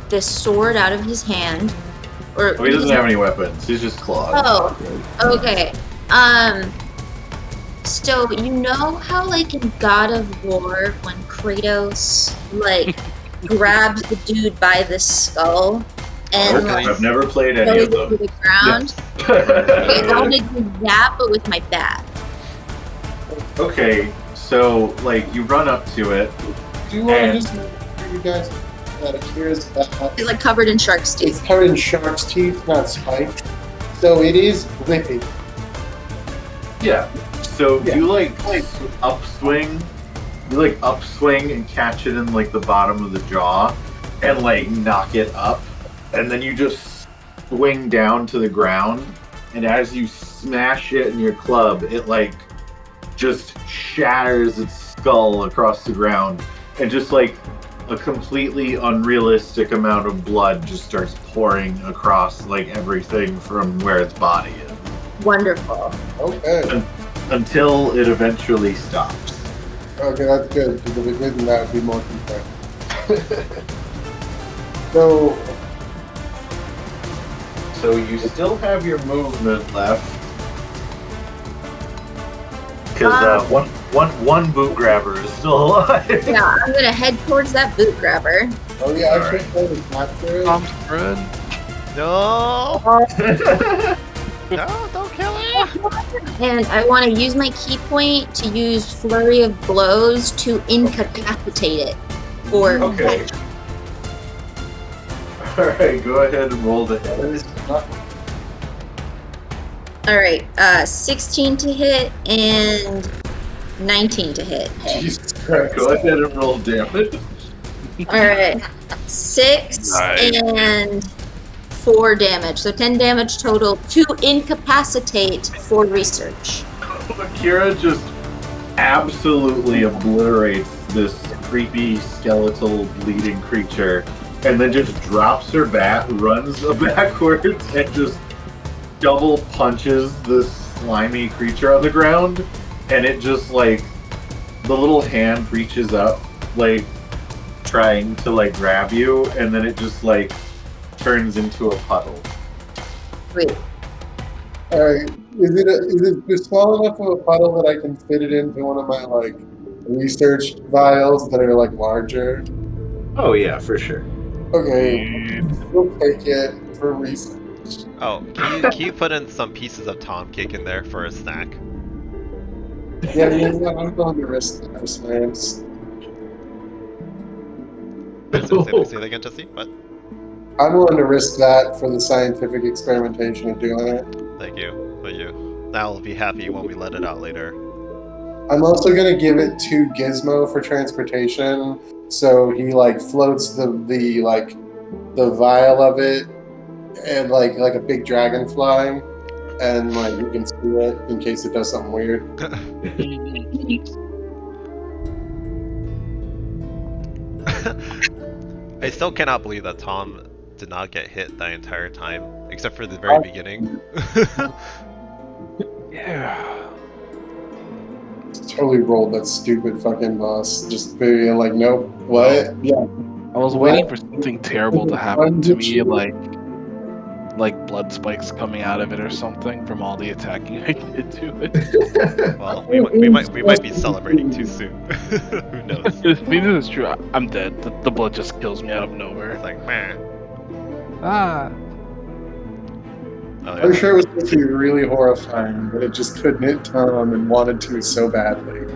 the sword out of his hand, or Oh, he doesn't have any weapons. He's just claws. Oh, okay. So you know how like in God of War when Kratos like grabs the dude by the skull and Okay, like I've never played any goes of to them. the ground? Okay, I want to do that, but with my bat. Okay, so like you run up to it. Do you want to And- just make sure you guys that Akira's It's like covered in shark's it's teeth. covered in shark's teeth, not spiked. So it is lippy. Yeah. So Yeah. you like upswing. You like upswing and catch it in like the bottom of the jaw, and like knock it up, and then you just swing down to the ground. And as you smash it in your club, it like just shatters its skull across the ground, and just like a completely unrealistic amount of blood just starts pouring across like everything from where its body is, Wonderful. Okay. until it eventually stops. Okay, that's good, because if it didn't, that would be more concerned. So, So you still have your movement left. Because one boot grabber is still alive. Yeah, I'm gonna head towards that boot grabber. Oh yeah, I should play the capture. Tom's friend. No! No, don't kill him! And I want to use my key point to use Flurry of Blows to incapacitate it. Or Okay. Alright, go ahead and roll the hit. Alright, 16 to hit and 19 to hit. Jesus Christ. Go ahead and roll damage. Alright, 6 Nice. and 4 damage. So 10 damage total to incapacitate for research. Akira just absolutely obliterates this creepy skeletal bleeding creature and then just drops her bat, runs backwards, and just double punches this slimy creature on the ground, and it just like the little hand reaches up like trying to like grab you, and then it just like turns into a puddle. Wait, Alright, is it small enough of a puddle that I can fit it into one of my like research vials that are like larger? Oh yeah, for sure. Okay, we'll take it for research. Oh, can you put in some pieces of Tom cake in there for a snack? Yeah, I'm going to risk that for science. Say that again, Jesse? What? I'm willing to risk that for the scientific experimentation of doing it. Thank you. Thank you. Now I'll be happy when we let it out later. I'm also gonna give it to Gizmo for transportation, so he like floats the vial of it, and like a big dragonfly, and like you can see it in case it does something weird. I still cannot believe that Tom did not get hit the entire time, except for the very beginning. Yeah. Totally rolled that stupid fucking boss. Just being like, nope, what? Yeah. I was waiting for something terrible to happen to me, like blood spikes coming out of it or something from all the attacking I did to it. Well, we might be celebrating too soon. Who knows? If this is true, I'm dead. The blood just kills me out of nowhere. It's like, man. Ah. Oh, I'm sure it was supposed to be really horrifying, but it just couldn't hit Tom and wanted to so badly.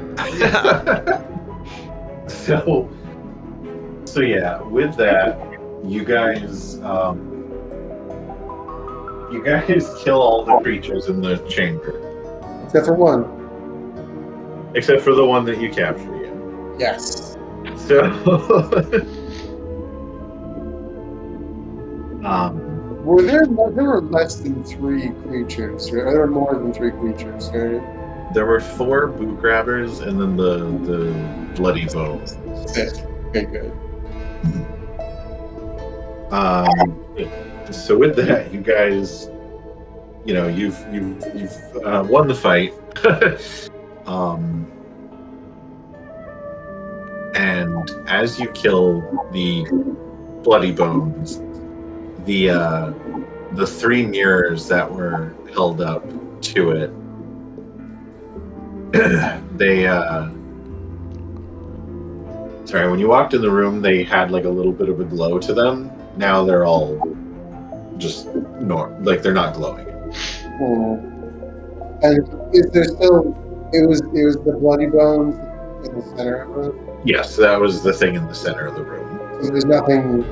So yeah, with that, you guys kill all the creatures in the chamber, Except for one. except for the one that you captured. Yeah. Yes. So, There were less than 3 creatures, right? There were more than 3 creatures, right? there were 4 boot grabbers and then the bloody bow. 6. Okay, good. So with that, you guys, you've won the fight. And as you kill the bloody bones, the 3 mirrors that were held up to it, when you walked in the room, they had like a little bit of a glow to them. Now they're all just they're not glowing. And is there still? It was the bloody bones in the center of it. Yes, that was the thing in the center of the room. So there's nothing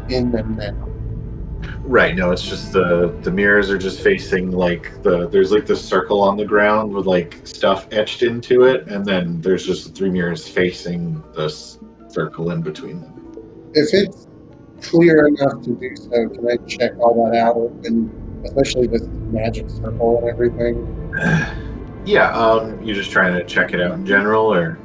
in them now. Right, no, it's just the mirrors are just facing there's like this circle on the ground with like stuff etched into it, and then there's just 3 mirrors facing this circle in between them. If it's clear enough to do so, can I check all that out, and especially this magic circle and everything? Yeah, you're just trying to check it out in general, or?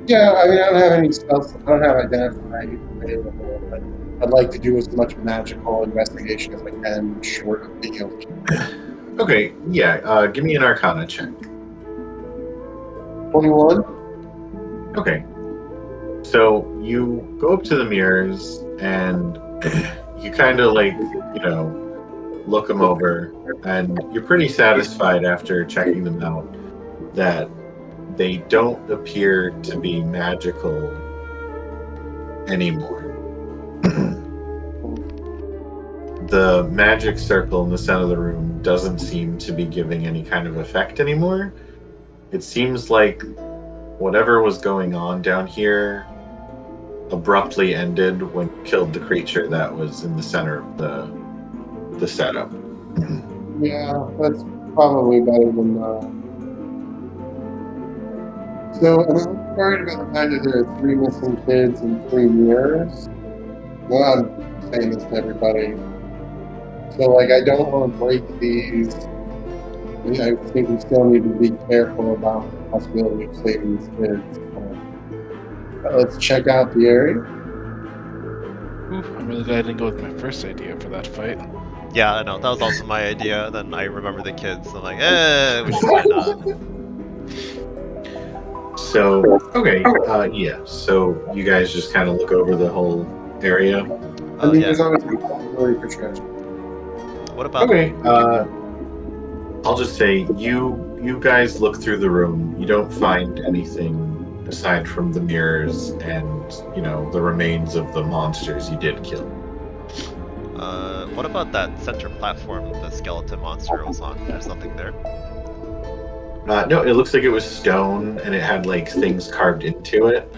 Yeah, I mean, I don't have any spells. I don't have identify available, but I'd like to do as much magical investigation as I can, short of being able to. Okay, yeah, give me an Arcana check. 21? Okay. So you go up to the mirrors and you kind of look them over, and you're pretty satisfied after checking them out that they don't appear to be magical anymore. The magic circle in the center of the room doesn't seem to be giving any kind of effect anymore. It seems like whatever was going on down here abruptly ended when you killed the creature that was in the center of the setup. Yeah, that's probably better than that. So, I'm worried about the fact that there are 3 missing kids and 3 mirrors. Well, I'm saying this to everybody. So, like, I don't want to break these. I think we still need to be careful about the possibility of saving these kids. Let's check out the area. Oof, I'm really glad I didn't go with my first idea for that fight. Yeah, I know. That was also my idea. Then I remember the kids. I'm like, we should try not. So, okay, yeah. So you guys just kind of look over the whole area. I mean, Yeah. there's always a possibility for treasure. What about? Okay, I'll just say you guys look through the room. You don't find anything aside from the mirrors and the remains of the monsters you did kill. What about that center platform the skeleton monster was on? There's nothing there. No, it looks like it was stone and it had like things carved into it.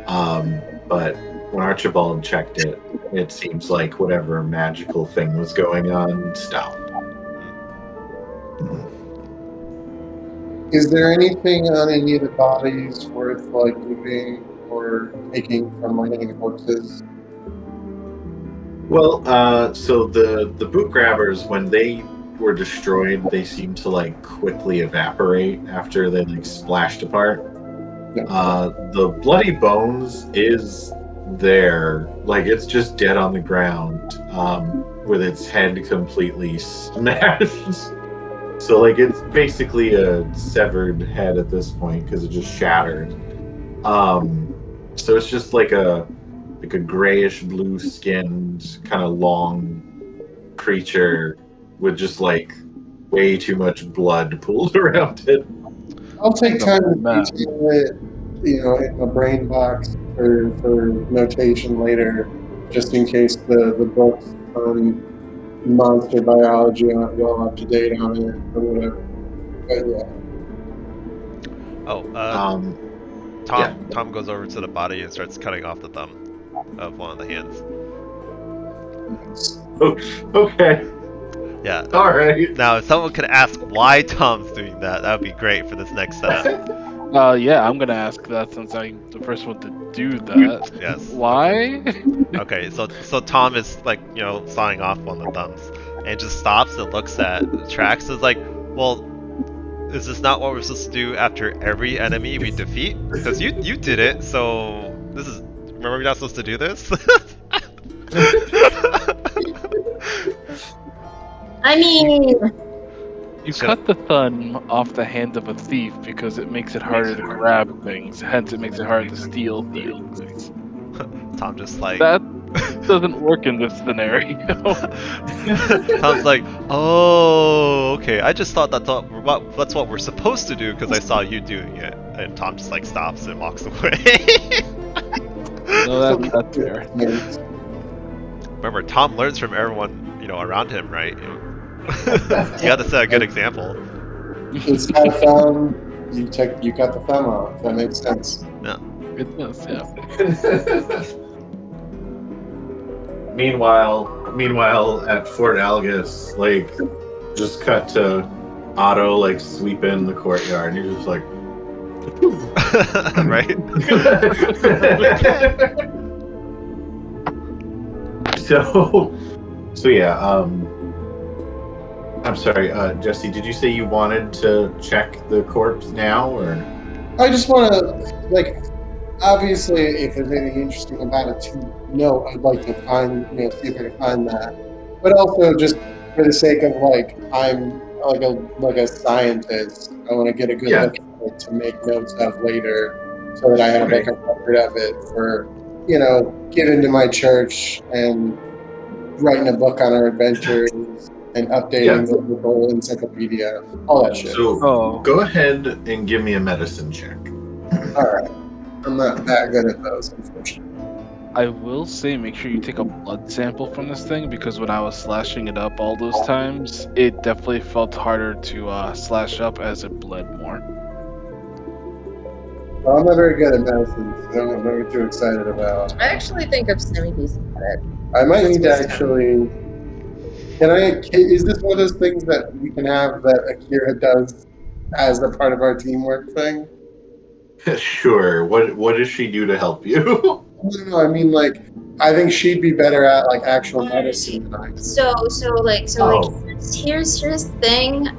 But when Archibald checked it, it seems like whatever magical thing was going on stopped. Is there anything on any of the bodies worth like looting or taking from like any of the corpses? Well, so the boot grabbers, when they were destroyed, they seemed to like quickly evaporate after they like splashed apart. Yeah. The bloody bones is there, like it's just dead on the ground, with its head completely smashed. So like it's basically a severed head at this point because it just shattered. So it's just like a grayish blue skinned kind of long creature with just like way too much blood pooled around it. I'll take time to detail it, in a brain box for notation later, just in case the books on monster biology aren't well up to date on it or whatever. But yeah. Tom goes over to the body and starts cutting off the thumb of one of the hands. Oh, okay. Yeah. All right. Now, if someone could ask why Tom's doing that, that would be great for this next setup. Yeah, I'm gonna ask that since I'm the first one to do that. Yes. Why? Okay, so Tom is like, sawing off one of the thumbs and just stops and looks at the tracks and is like, well, is this not what we're supposed to do after every enemy we defeat? Because you did it, so remember we're not supposed to do this? I mean, You cut the thumb off the hand of a thief because it makes it harder to grab things, hence it makes it harder to steal things. Tom just like... That doesn't work in this scenario. Tom's like, oh, okay, I just thought that's what we're supposed to do because I saw you doing it. And Tom just like stops and walks away. No, that's fair. Remember, Tom learns from everyone, around him, right? You gotta set a good example. It's got a thumb. You cut the thumb off. That makes sense. Yeah. It does, yeah. Meanwhile, at Fort Algus, like, just cut to Otto, like, sweeping the courtyard, and you're just like... Right? So yeah, I'm sorry, Jesse, did you say you wanted to check the corpse now, or? I just want to, obviously, if there's anything interesting about it to know, I'd like to find, see if I can find that. But also, just for the sake of, I'm like a scientist, I want to get a good look at it to make notes of later, so that I have a record of it for, giving to my church and writing a book on our adventures and updating the local encyclopedia, all that shit. So Oh. go ahead and give me a medicine check. All right, I'm not that good at those, unfortunately. I will say, make sure you take a blood sample from this thing, because when I was slashing it up all those times, it definitely felt harder to slash up as it bled more. Well, I'm not very good at medicine, so I'm not too excited about. I actually think I'm semi-decent at it. I might need to actually. Is this one of those things that we can have that Akira does as a part of our teamwork thing? Sure. What does she do to help you? No, I mean, like, I think she'd be better at like actual medicine than I. So here's the thing.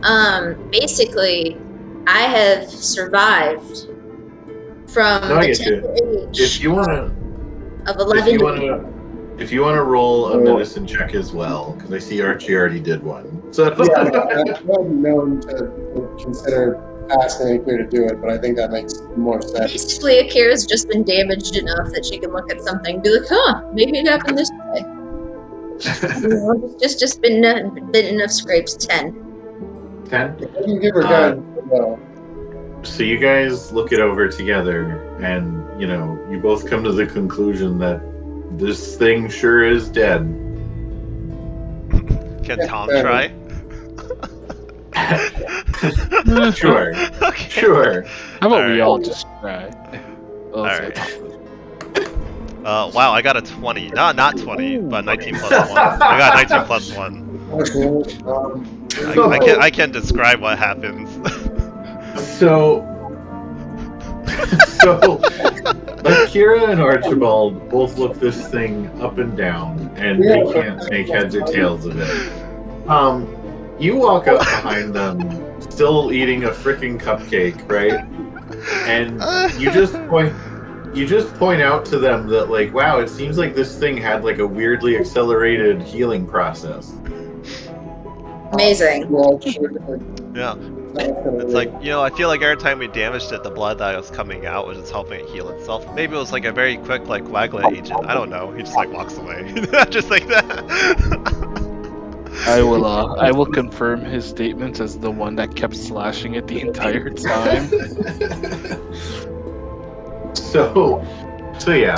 Basically, I have survived from No, I the get you. tender age If you wanna, of 11. if you wanna roll a medicine check as well, because I see Archie already did one. So Yeah, I'm known to consider asking Akira to do it, but I think that makes more sense. Basically, Akira's just been damaged enough that she can look at something and be like, huh, maybe it happened this way. just been enough scrapes. 10. 10. I can give her guidance as well. So you guys look it over together, and you both come to the conclusion that this thing sure is dead. Can Tom try? Sure. Okay. Sure. How about we Alright. all just try? Oh, Alright. sorry. Wow, I got a 20. Not 20, but 19 plus 1. I got 19 plus 1. Okay, I can describe what happens. So Akira and Archibald both look this thing up and down, and they can't make heads or tails of it. You walk up behind them, still eating a freaking cupcake, right? And you just point out to them that, like, wow, it seems like this thing had like a weirdly accelerated healing process. Amazing. Yeah. It's like, I feel like every time we damaged it, the blood that was coming out was just helping it heal itself. Maybe it was like a very quick, like, Waglet agent. I don't know. He just, like, walks away. Just like that. I will confirm his statements as the one that kept slashing it the entire time. So yeah.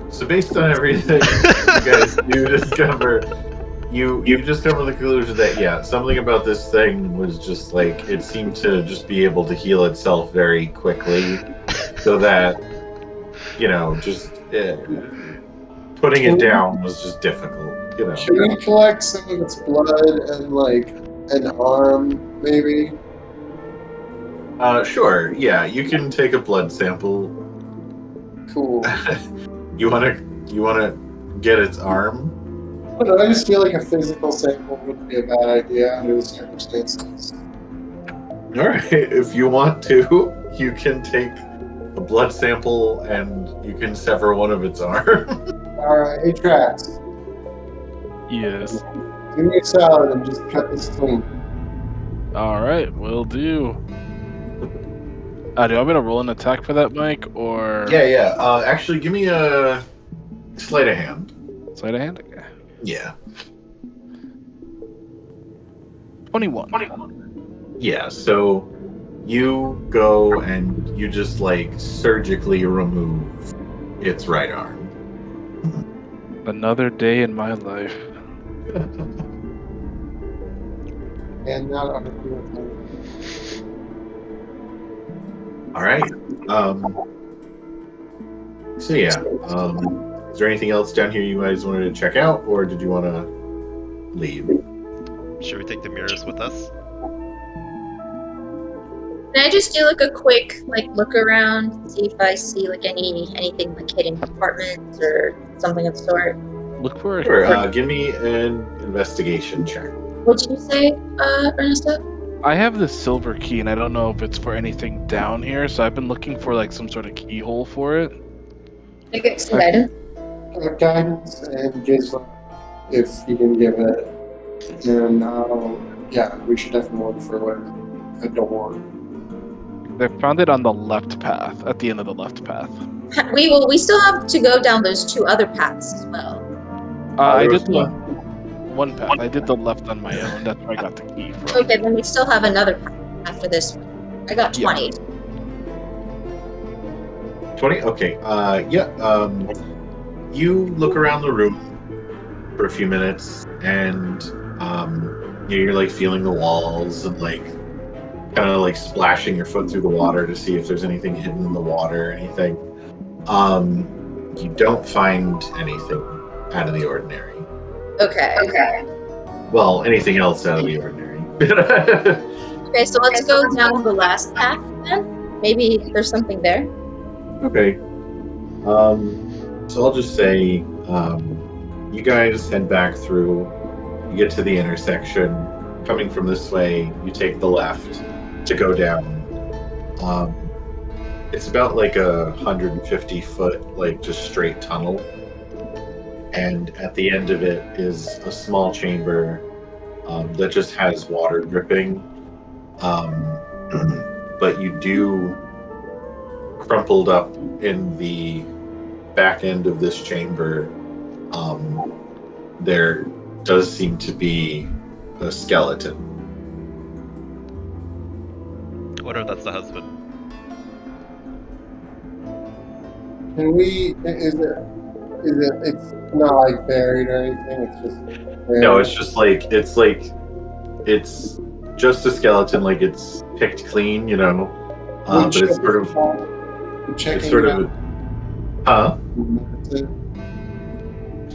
So based on everything you guys do discover, you just come to the conclusion that something about this thing was just like it seemed to just be able to heal itself very quickly, so that putting it down was just difficult. Should we collect some of its blood and like an arm, maybe? Sure. Yeah, you can take a blood sample. Cool. You wanna get its arm? I don't know, I just feel like a physical sample wouldn't be a bad idea under the circumstances. All right. If you want to, you can take a blood sample and you can sever one of its arms. Alright, Atrax, Yes. give me a salad and just cut this clean. Alright, will do. Do you want me to roll an attack for that, Mike, or... Yeah. Actually, give me a sleight of hand. Sleight of hand? Okay. Yeah. 21. Yeah. So you go and you just like surgically remove its right arm. Another day in my life. And now I'm gonna do it. All right. So yeah. Is there anything else down here you guys wanted to check out, or did you want to leave? Should we take the mirrors with us? Can I just do like a quick look around, see if I see like anything like hidden compartments or something of the sort? Look for it. Sure. Give me an investigation check. What did you say, Ernesto? I have the silver key, and I don't know if it's for anything down here, so I've been looking for like some sort of keyhole for it. I get some guidance. Guidance and Gizmo, if you can give it. And we should definitely look for a door. They found it on the left path, at the end of the left path. We still have to go down those two other paths as well. I There was just one. one path. I did the left on my own. That's where I got the key from. Okay, then we still have another path after this one. I got 20. 20? Okay. You look around the room for a few minutes, and you're like feeling the walls and like kind of like splashing your foot through the water to see if there's anything hidden in the water or anything. You don't find anything out of the ordinary. Okay. Well, anything else out of the ordinary. Okay, so let's go down the last path then. Maybe there's something there. Okay. So I'll just say, you guys head back through. You get to the intersection. Coming from this way, you take the left to go down. It's about like 150 foot, like just straight tunnel. And at the end of it is a small chamber that just has water dripping. But you do, crumpled up in the back end of this chamber, there does seem to be a skeleton. What if that's the husband? Can we? Is it? It's not like buried or anything. It's just. Buried. No, it's just like it's just a skeleton. Like it's picked clean, you know. But it's sort of. It's sort of. Huh?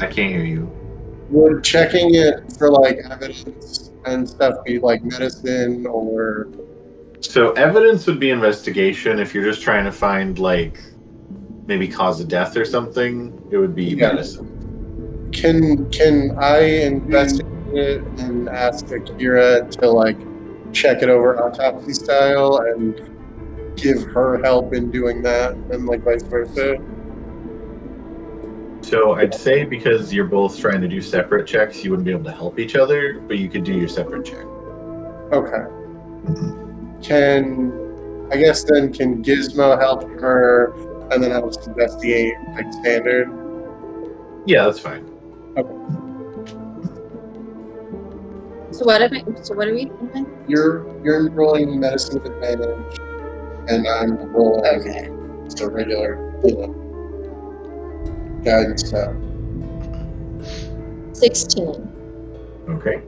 I can't hear you. Would checking it for like evidence and stuff be like medicine or? So evidence would be investigation. If you're just trying to find like maybe cause of death or something, it would be medicine. Can I investigate it and ask Akira to like check it over autopsy style and give her help in doing that, and like vice versa? So I'd say because you're both trying to do separate checks, you wouldn't be able to help each other, but you could do your separate check. Okay. Can Gizmo help her, and then I'll just investigate like standard? Yeah, that's fine. Okay. So what are we doing? You're rolling medicine with advantage, and I'm rolling just a regular, guidance stuff. 16. Okay.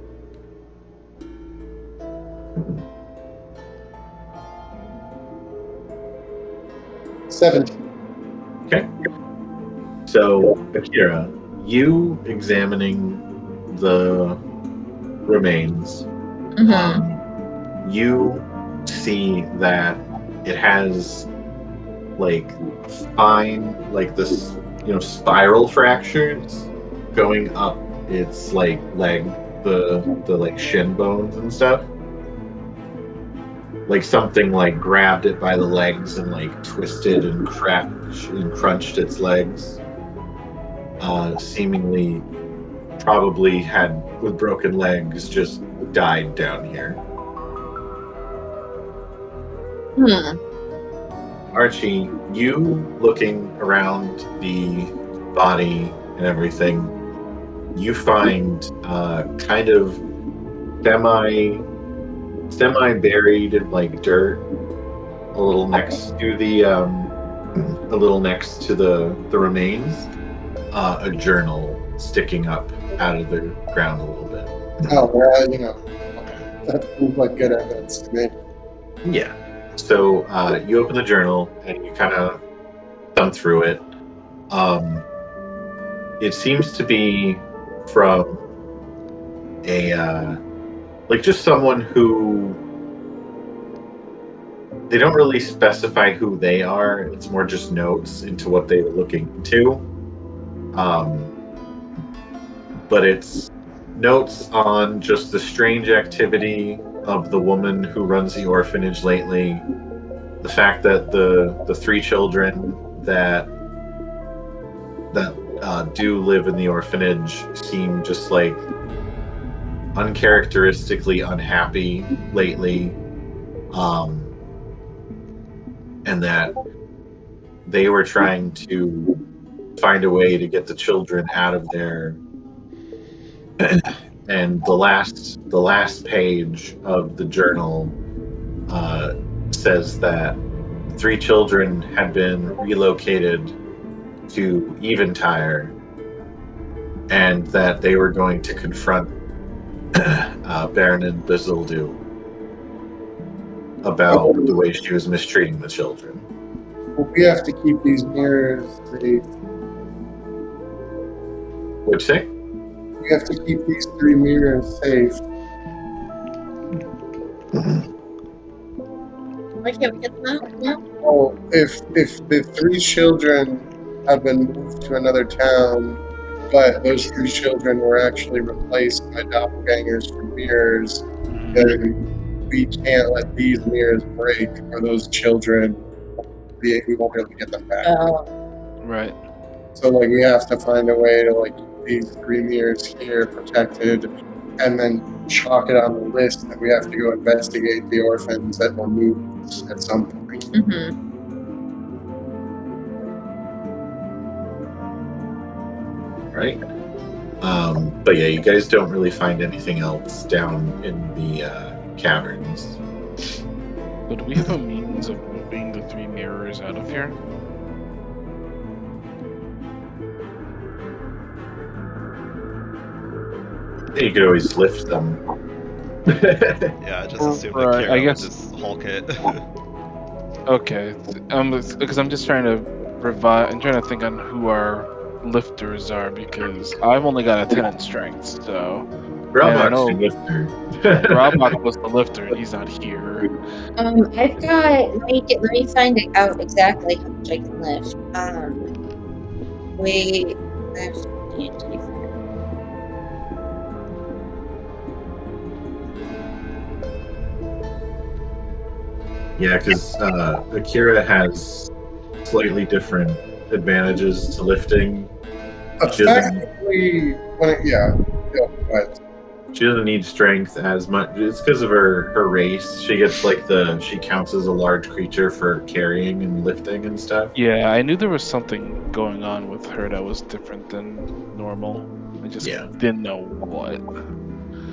Okay. So, Akira, you examining the remains, you see that it has like fine, like this, spiral fractures going up its like leg, the like shin bones and stuff. Like something like grabbed it by the legs and like twisted and crunched its legs. Seemingly, probably had with broken legs, just died down here. Archie, you looking around the body and everything, you find kind of semi buried in like dirt, a little next to the remains, a journal sticking up out of the ground a little bit. Oh, well, that seems like good evidence to me. Yeah. So you open the journal and you kind of thumb through it. It seems to be from just someone who, they don't really specify who they are. It's more just notes into what they were looking into. But it's notes on just the strange activity of the woman who runs the orphanage lately, the fact that the 3 children that do live in the orphanage seem just like uncharacteristically unhappy lately, and that they were trying to find a way to get the children out of there and the last page of the journal says that 3 children had been relocated to Eventide, and that they were going to confront Baronin Bazildu about the way she was mistreating the children. Well, we have to keep these mirrors safe. What'd you say? We have to keep these 3 mirrors safe. Why can't we get them out now? Oh, if the 3 children have been moved to another town, but those 3 children were actually replaced by doppelgangers for mirrors, then we can't let these mirrors break, or those children, we won't be able to get them back. Right. So, like, we have to find a way to, like, keep these 3 mirrors here protected, and then chalk it on the list that we have to go investigate the orphans that were moved at some point. Mm-hmm. Right? But yeah, you guys don't really find anything else down in the caverns. So do we have a means of moving the 3 mirrors out of here? You could always lift them. Yeah, I just assumed that Right, Kira I would guess- just Hulk it. Okay, because I'm just trying to I'm trying to think on who our lifters are, because I've only got a 10 in strength, so Groblox know. can lift her. Roblox was the lifter and he's not here. I've got. Let me find out exactly how much I can lift. Wait. Yeah, because Akira has slightly different advantages to lifting. She doesn't, Effectively, but she doesn't need strength as much. It's because of her race. She gets she counts as a large creature for carrying and lifting and stuff. Yeah, I knew there was something going on with her that was different than normal. I just didn't know what.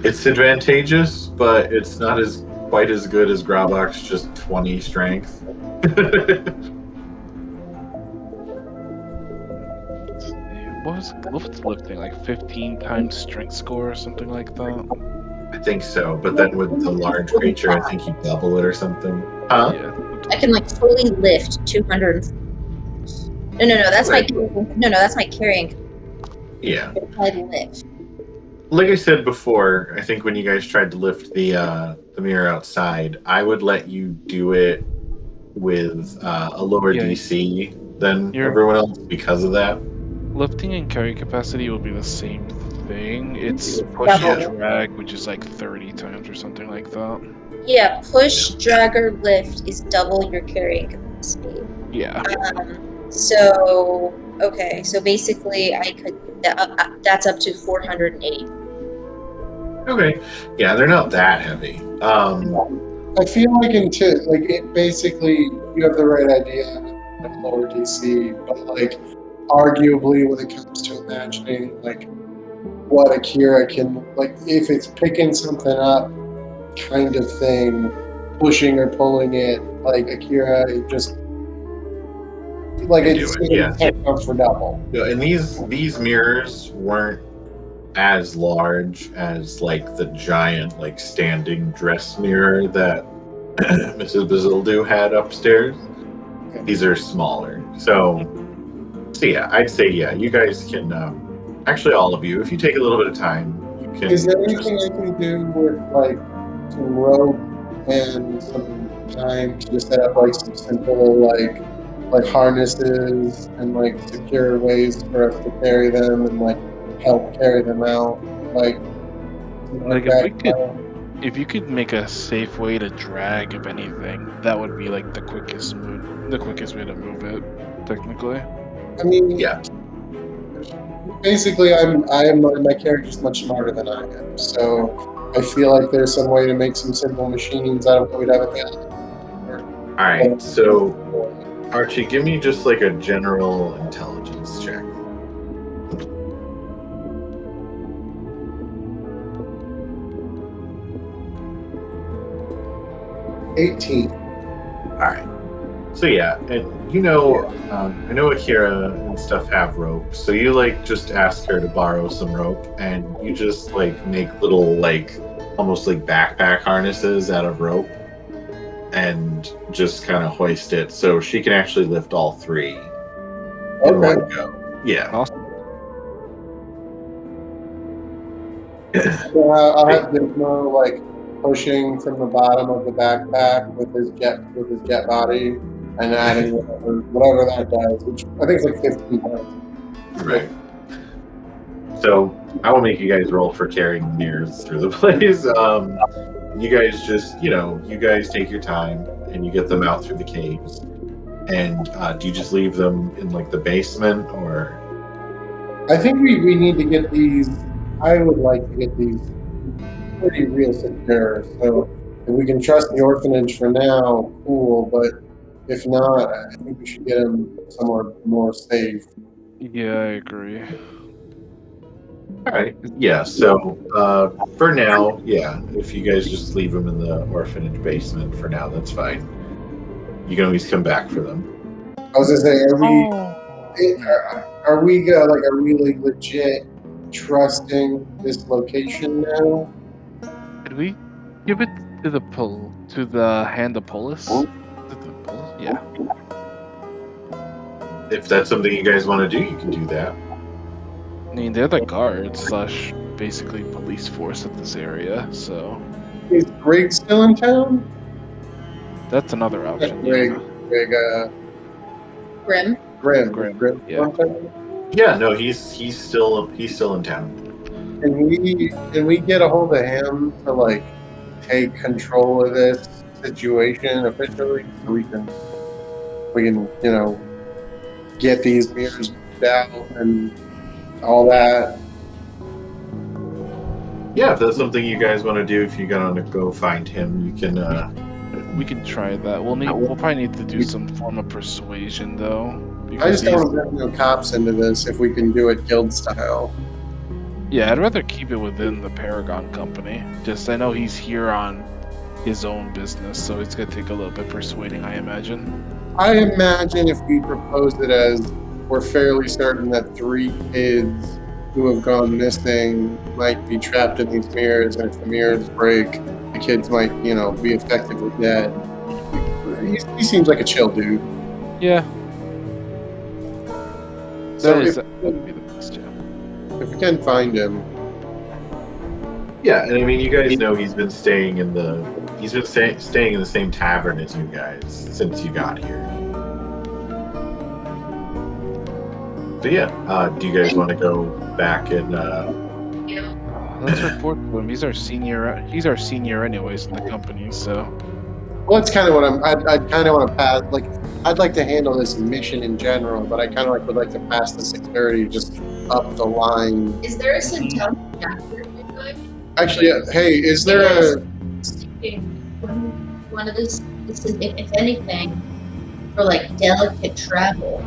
It's advantageous, but it's not quite as good as Groblox, just 20 strength. What's lifting, like 15 times strength score or something like that? I think so, but then with the large creature, I think you double it or something. Huh? Yeah. I can fully lift 200. No, that's my that's my carrying. Yeah. I lift. Like I said before, I think when you guys tried to lift the mirror outside, I would let you do it with a lower DC than everyone else because of that. Lifting and carry capacity will be the same thing. It's push and drag, which is 30 times or something like that. Yeah, push, drag, or lift is double your carrying capacity. Yeah. So basically, I could. That's up to 480. Okay. Yeah, they're not that heavy. I feel like it basically you have the right idea of lower DC, but arguably when it comes to imagining what Akira can if it's picking something up kind of thing, pushing or pulling it, Akira it's up for double. Yeah, and these mirrors weren't as large as the giant standing dress mirror that Mrs. Bazildu had upstairs. Okay. These are smaller. So yeah, I'd say you guys can actually all of you, if you take a little bit of time, you can. Is there anything I can do with some rope and some time to just set up some simple harnesses and secure ways for us to carry them and help carry them out if you could make a safe way to drag, if anything, that would be the quickest way to move it, technically. I mean, yeah. Basically, my character's much smarter than I am, so I feel like there's some way to make some simple machines out of what we'd have available. All right, so Archie, give me just a general intelligence check. 18. All right. So yeah, and you know, I know Akira and stuff have rope, so you like just ask her to borrow some rope, and you just like make little like almost like backpack harnesses out of rope, and just kind of hoist it so she can actually lift all three in Okay. one go. Yeah. Awesome. So I'll have Gizmo like pushing from the bottom of the backpack with his jet body and adding whatever that does, which I think is like 15 pounds. Right. So I will make you guys roll for carrying mirrors through the place. You guys just, you guys take your time and you get them out through the caves. And do you just leave them in like the basement, or? I think we need to get these. I would like to get these pretty real secure. So if we can trust the orphanage for now, cool. But if not, I think we should get them somewhere more safe. Yeah, I agree. All right. Yeah. So for now, yeah. If you guys just leave them in the orphanage basement for now, that's fine. You can always come back for them. I was gonna say, are we like legit trusting this location now? Did we give it to the hand of Polis? Yeah. If that's something you guys want to do, you can do that. I mean, they're the guards / basically police force of this area, so Is Greg still in town? that's another option. Greg, Grim. Grim. Yeah. Yeah. No, he's still in town. Can we get a hold of him to like take control of this situation officially, so we can get these mirrors down and all that? Yeah, if that's something you guys want to do, if you're gonna go find him, you can. We can try that. We'll probably need to do some form of persuasion though. I just because don't want to bring no cops into this if we can do it guild style. Yeah, I'd rather keep it within the Paragon company. Just I know he's here on his own business, so it's gonna take a little bit persuading, I imagine. I imagine if we proposed it as we're fairly certain that 3 kids who have gone missing might be trapped in these mirrors, and if the mirrors break, the kids might, be effectively dead. He seems like a chill dude. Yeah. So That would be the best, yeah. if we can find him, Yeah, and I mean, you guys know he's been staying in the same tavern as you guys since you got here. So yeah, do you guys want to go back and? Let's report to him. He's our senior anyways in the company, so. well, that's kind of what I kind of want to pass. Like, I'd like to handle this mission in general, but I kind of would like to pass the security just up the line. Is there a Centel chapter? Actually, hey, is there a? One of this is, if anything, for like delicate travel,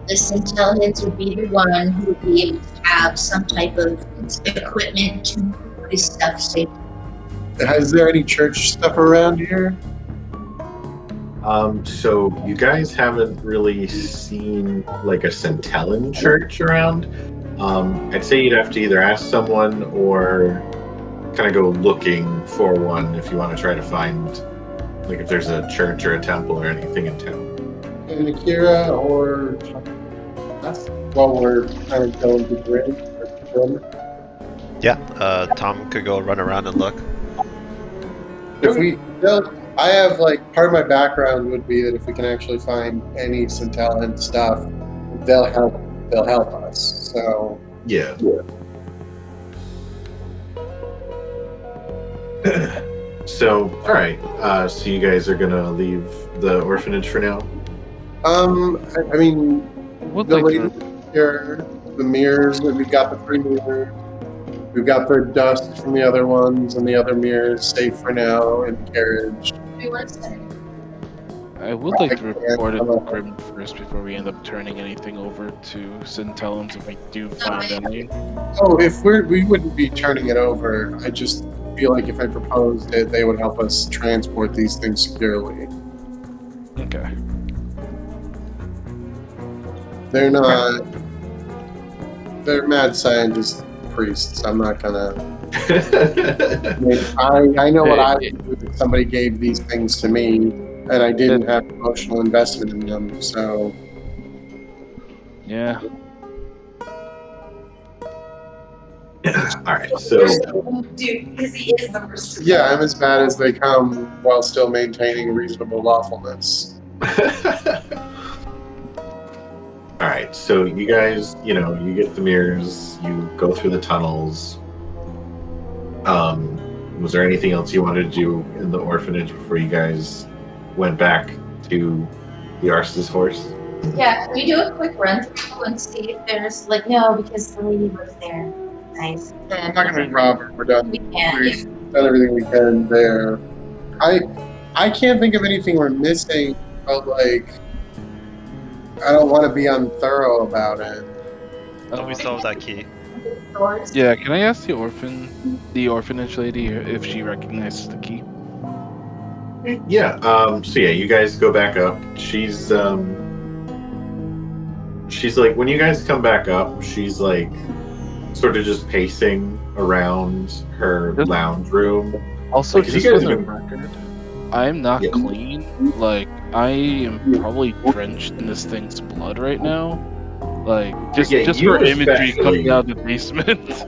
the Centel heads would be the one who would be able to have some type of equipment to put his stuff safe. Is there any church stuff around here? So you guys haven't really seen like a Centellan church around. I'd say you'd have to either ask someone or kind of go looking for one if you want to try to find, like, if there's a church or a temple or anything in town. And Akira or us while we're kind of going to Grim. Yeah, Tom could go run around and look. I have like part of my background would be that if we can actually find any Centellan stuff, they'll help us. So Yeah. So, all right. So you guys are gonna leave the orphanage for now. I mean, Would the like lady to, here, the mirrors, we've got the 3 mirrors. We've got their dust from the other ones, and the other mirrors safe for now in the carriage. I would like to report it to Grim first before we end up turning anything over to Centellans if we do find any. Oh, if we wouldn't be turning it over. feel like if I proposed it, they would help us transport these things securely. Okay. They're not. They're mad scientist priests. I'm not gonna. I know what I would do if somebody gave these things to me and I didn't have emotional investment in them. So Yeah. All right, so Dude, because he is the person. yeah, I'm as bad as they come while still maintaining reasonable lawfulness. all right, so you guys, you get the mirrors, you go through the tunnels. Was there anything else you wanted to do in the orphanage before you guys went back to the Arce's horse? Yeah, can we do a quick run through and see if there's like no, because the lady lives there. Nice. No, I'm not gonna rob her. We're done. We can't. We've done everything we can there. I can't think of anything we're missing, but like I don't want to be unthorough about it. Oh, we still have that key. Doors. Yeah, can I ask the orphanage lady if she recognizes the key? Yeah. So yeah, you guys go back up. She's like, when you guys come back up, she's like sort of just pacing around her lounge room. Also, Like, 'cause just you guys for the have record, I am not Yeah. clean. Like, I am probably drenched in this thing's blood right now. Like, just Yeah, just you for imagery especially. coming out of the basement.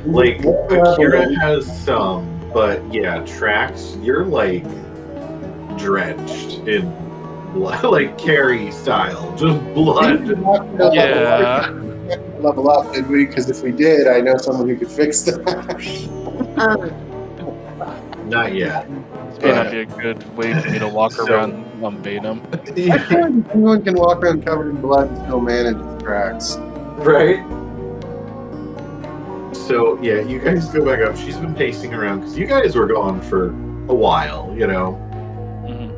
Like Akira has some, but yeah, Trax, you're like drenched in blood, like Carrie style, just blood. Yeah. Level up, did we? Because if we did, I know someone who could fix that. Not yet. This may not be a good way for me to walk So- around Bainham. I feel like anyone can walk around covered in blood and still manage the tracks. Right? So, yeah, you guys go back up. She's been pacing around because you guys were gone for a while, Mhm.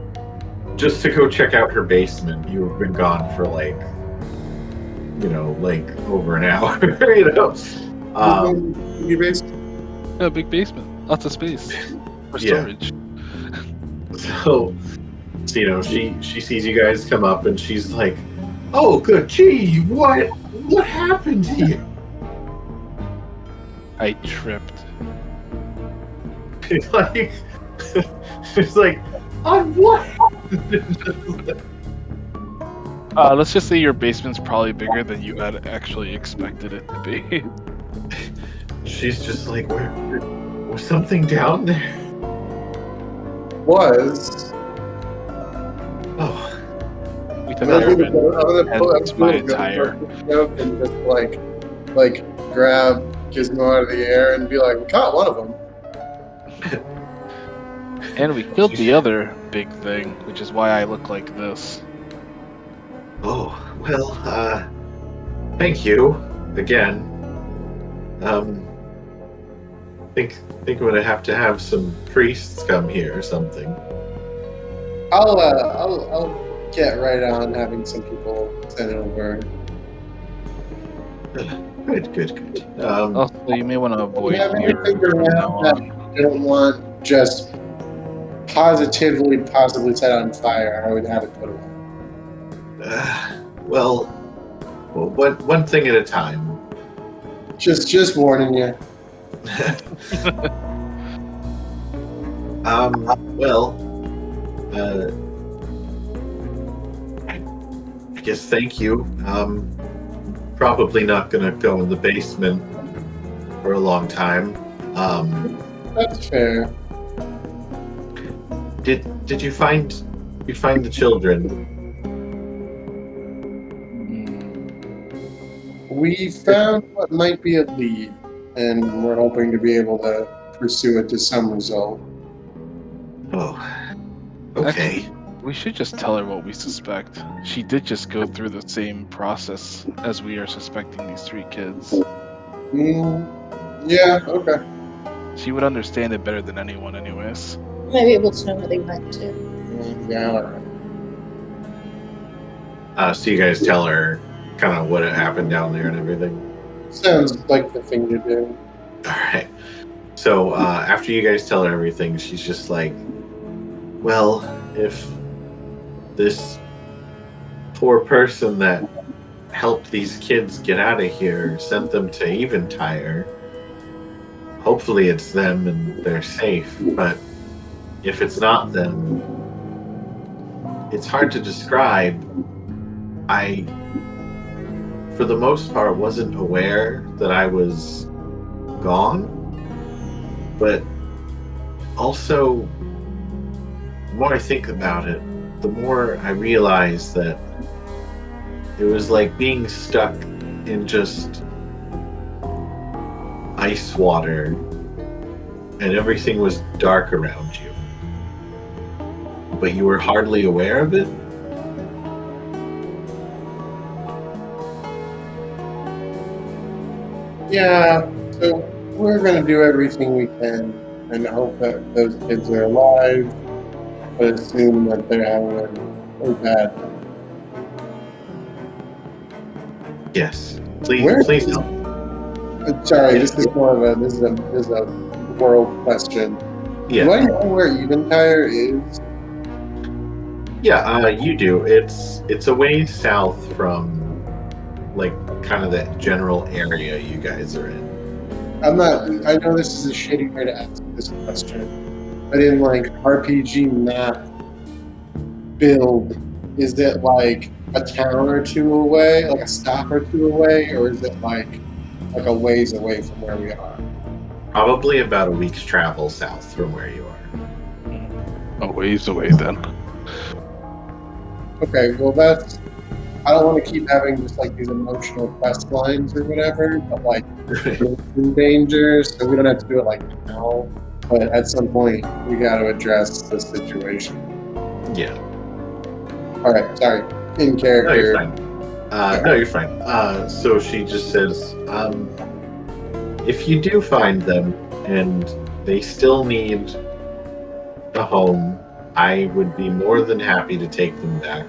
just to go check out her basement. You've been gone for like over an hour, You basically Yeah, big basement, lots of space for Yeah. storage. So, she sees you guys come up and she's like, "Oh, good, gee, what happened to you?" I tripped. Like, she's like, "On what?" Let's just say your basement's probably bigger than you had actually expected it to be. She's just like, was something down there? was. Oh, We I'm took gonna care do of the- it. I'm gonna pull That's my entire. joke and just like grab Gizmo out of the air and be like, "We caught one of them." And we killed the other big thing, which is why I look like this. oh, well, thank you again. Think I'm gonna have to have some priests come here or something. I'll get right on having some people send it over. Good. Also, you may want to avoid have your anything from around now that on. I don't want just positively, possibly set on fire. I would have it put away. Well, one thing at a time. Just warning you. Well, I guess thank you. Probably not gonna go in the basement for a long time. That's fair. Did you find the children? We found what might be a lead, and we're hoping to be able to pursue it to some result. Oh, okay. We should just tell her what we suspect. She did just go through the same process as we are suspecting these 3 kids. Yeah, okay. She would understand it better than anyone, anyways. Might be able to know where they went to. Yeah, all right. So you guys tell her kind of what had happened down there and everything. Sounds like the thing to do. All right. So after you guys tell her everything, she's just like, well, if this poor person that helped these kids get out of here sent them to Eventide, hopefully it's them and they're safe. But if it's not them, it's hard to describe. I, for the most part, wasn't aware that I was gone, but also, the more I think about it, the more I realize that it was like being stuck in just ice water and everything was dark around you, but you were hardly aware of it. Yeah, so we're gonna do everything we can and hope that those kids are alive, but assume that they're having a bad. Yes, please, Where- please help. Sorry, this is more of a world question. Yeah. Do I know where Eventide is? Yeah, you do. It's a ways south from, like, kind of the general area you guys are in. I'm not. I know this is a shitty way to ask this question, but in like RPG map build, is it like a town or two away, like a stop or two away, or is it like a ways away from where we are? Probably about a week's travel south from where you are. A ways away then. Okay, well that's. I don't want to keep having just like these emotional quest lines or whatever, but like we're in danger, so we don't have to do it like now. But at some point, we got to address the situation. Yeah. All right, sorry. In No, you're character. fine. No, you're fine. So she just says, if you do find them and they still need a home, I would be more than happy to take them back.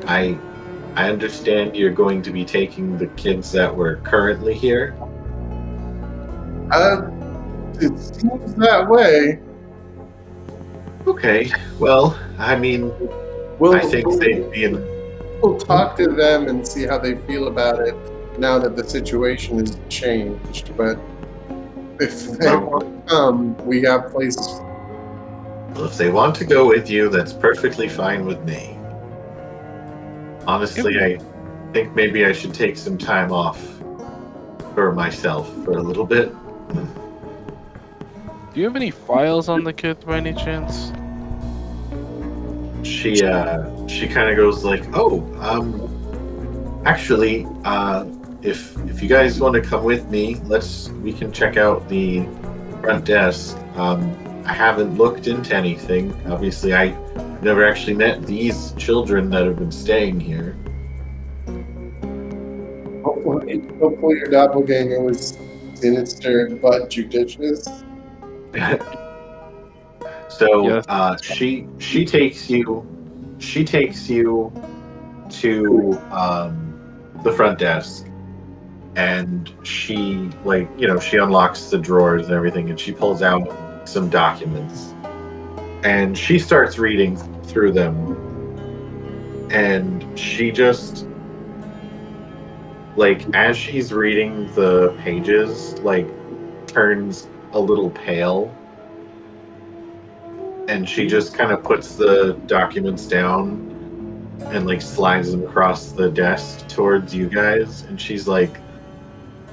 I understand you're going to be taking the kids that were currently here. It seems that way. Okay, well, I mean, I think they'd be in... We'll talk to them and see how they feel about it now that the situation has changed. But if they want to come, we got places. Well, if they want to go with you, that's perfectly fine with me. Honestly, I think maybe I should take some time off for myself for a little bit. Do you have any files on the kids by any chance? She kind of goes like, "Oh, actually, if you guys want to come with me, we can check out the front desk. I haven't looked into anything. Obviously, I never actually met these children that have been staying here." Hopefully your doppelganger was sinister but judicious. So Yes. she takes you to the front desk, and she she unlocks the drawers and everything, and she pulls out some documents, and she starts reading through them, and she just, like, as she's reading the pages, like, turns a little pale, and she just kind of puts the documents down and, like, slides them across the desk towards you guys, and she's like,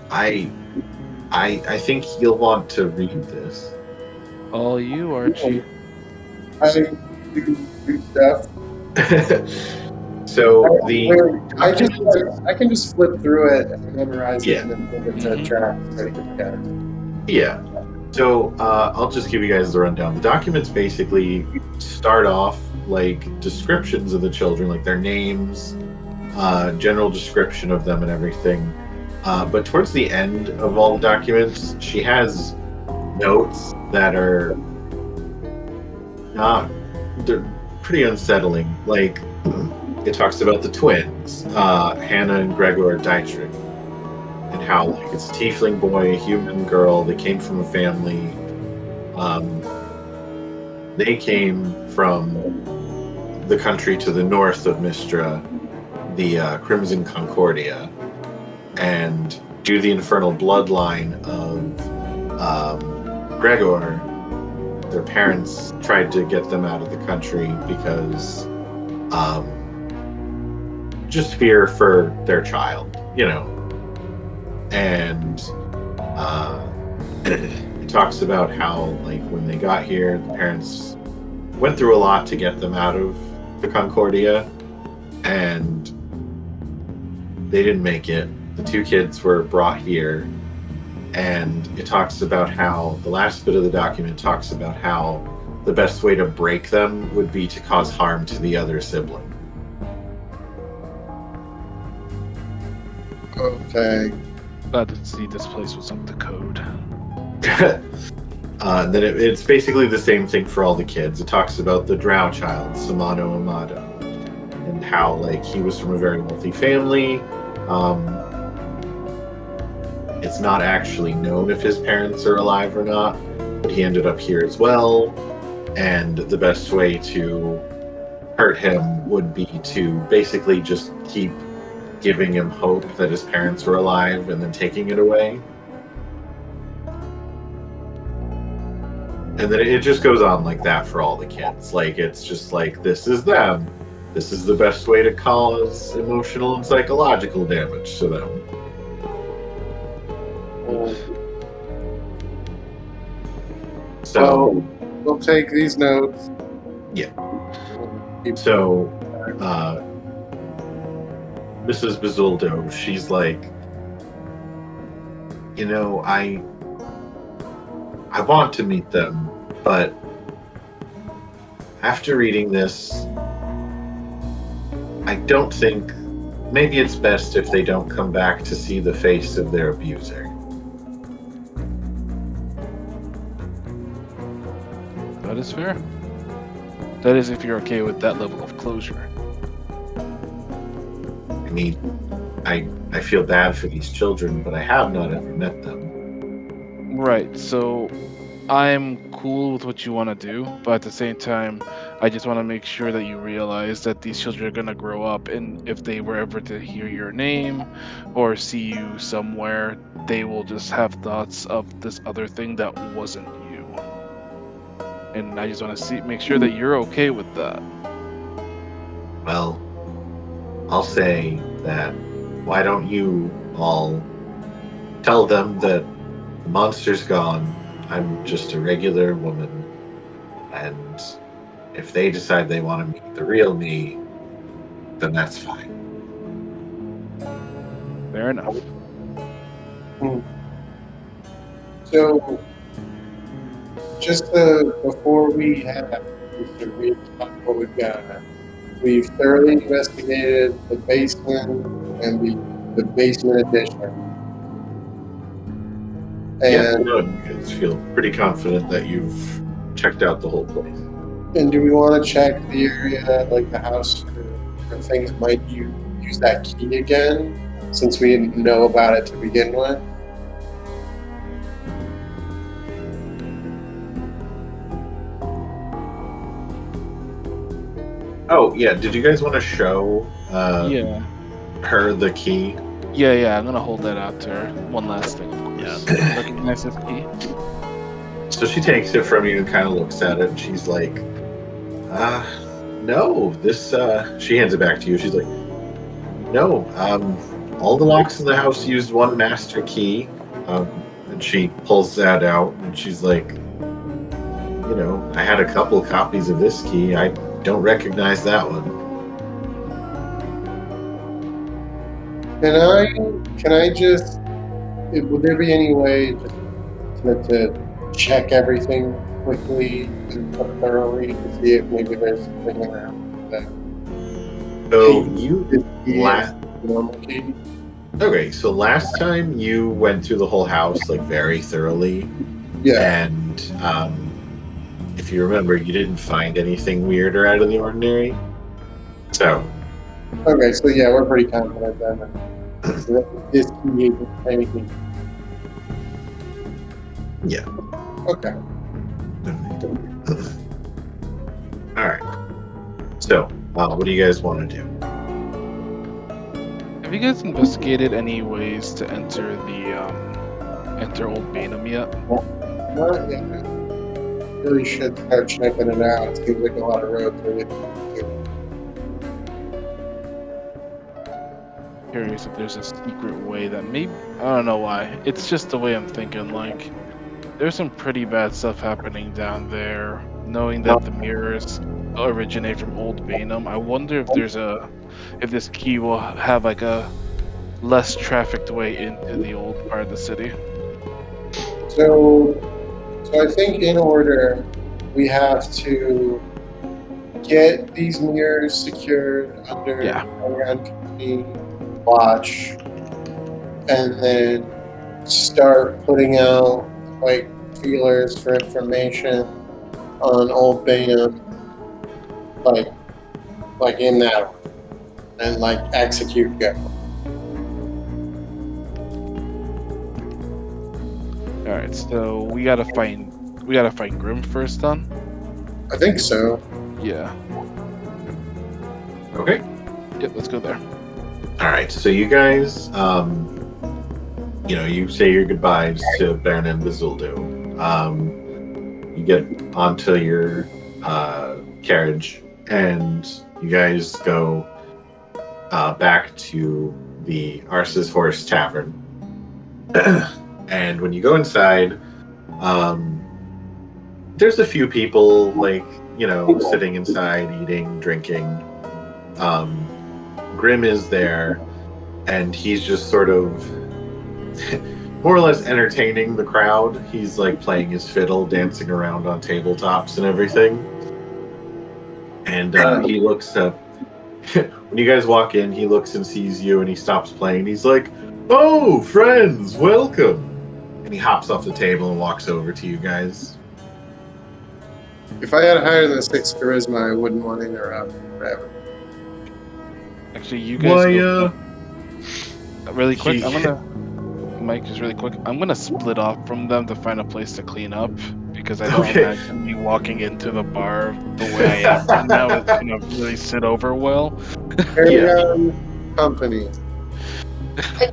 I think you'll want to read this. All you, Archie. I do stuff. So I can just flip through it and memorize Yeah. it and then put it to track so you can get it. Yeah. So I'll just give you guys the rundown. The documents basically start off like descriptions of the children, like their names, general description of them and everything. But towards the end of all the documents, she has notes that are they're pretty unsettling. Like, it talks about the twins, Hannah and Gregor Dietrich, and how like it's a tiefling boy, a human girl. They came from a family. They came from the country to the north of Mistra, the Crimson Concordia, and due to the infernal bloodline of Gregor, their parents tried to get them out of the country because just fear for their child, you know. And it talks about how, like, when they got here, the parents went through a lot to get them out of the Concordia, and they didn't make it. The two kids were brought here, and it talks about how the last bit of the document talks about how the best way to break them would be to cause harm to the other sibling. Okay. Glad to see this place was up to code. Then it's basically the same thing for all the kids. It talks about the drow child, Samano Amado, and how, like, he was from a very wealthy family. It's not actually known if his parents are alive or not, but he ended up here as well. And the best way to hurt him would be to basically just keep giving him hope that his parents were alive and then taking it away. And then it just goes on like that for all the kids. Like, it's just like, this is them. This is the best way to cause emotional and psychological damage to them. So, we'll take these notes. Yeah. So, Mrs. Bazuldo, she's like, you know, I want to meet them, but after reading this, I don't think, maybe it's best if they don't come back to see the face of their abuser. That is fair. That is if you're okay with that level of closure. I mean, I feel bad for these children, but I have not ever met them. Right, so I'm cool with what you want to do, but at the same time, I just want to make sure that you realize that these children are going to grow up, and if they were ever to hear your name or see you somewhere, they will just have thoughts of this other thing that wasn't you. And I just want to make sure that you're okay with that. Well, I'll say that, why don't you all tell them that the monster's gone, I'm just a regular woman, and if they decide they want to meet the real me, then that's fine. Fair enough. So, just before we have to recap what we've got, we've thoroughly investigated the basement and the basement addition. Yeah, And, no, you guys feel pretty confident that you've checked out the whole place. and do we want to check the area, like the house, for things that might use that key again, since we didn't know about it to begin with? Oh, yeah, did you guys want to show Yeah. her the key? Yeah, I'm gonna hold that out to her. One last thing, of course. Recognize this key. So she takes it from you and kind of looks at it, and she's like, no, this, she hands it back to you. She's like, no, all the locks in the house use one master key. And she pulls that out, and she's like, you know, I had a couple copies of this key. I don't recognize that one. Can I just, would there be any way just to check everything quickly and thoroughly to see if maybe there's something around that? So Key you is last. normal key? Okay, so last time you went through the whole house like very thoroughly, Yeah. and if you remember, you didn't find anything weird or out of the ordinary. So Okay, so yeah, we're pretty confident then. This key isn't anything. Yeah. Okay. All right. So, what do you guys want to do? Have you guys investigated any ways to enter enter Old Bainham yet? Not yet. Really should start checking it out. It seems like a lot of roads are Curious if there's a secret way that maybe, I don't know why. It's just the way I'm thinking. Like, there's some pretty bad stuff happening down there. Knowing that the mirrors originate from Old Bainham, I wonder if if this key will have like a less trafficked way into the old part of the city. So I think in order, we have to get these mirrors secured under Paragon Company watch, and then start putting out like feelers for information on Old Bainham, like in that order, and like execute go. All right, so we gotta find Grim first, then. I think so. Yeah. Okay. Yep. Let's go there. All right. So you guys, you say your goodbyes to Baron and Bazuldu. You get onto your carriage, and you guys go back to the Arce's Horse Tavern. And when you go inside, there's a few people, sitting inside, eating, drinking. Grim is there, and he's just sort of more or less entertaining the crowd. He's like playing his fiddle, dancing around on tabletops and everything. And he looks up. When you guys walk in, he looks and sees you, and he stops playing. He's like, "Oh, friends, welcome!" And he hops off the table and walks over to you guys. If I had higher than 6 charisma, I wouldn't want to interrupt forever. Actually, you guys. Really quick, He- Mike, just really quick. I'm gonna split off from them to find a place to clean up because I don't Okay. imagine me walking into the bar the way I am right now is gonna really sit over well. Paragon Company.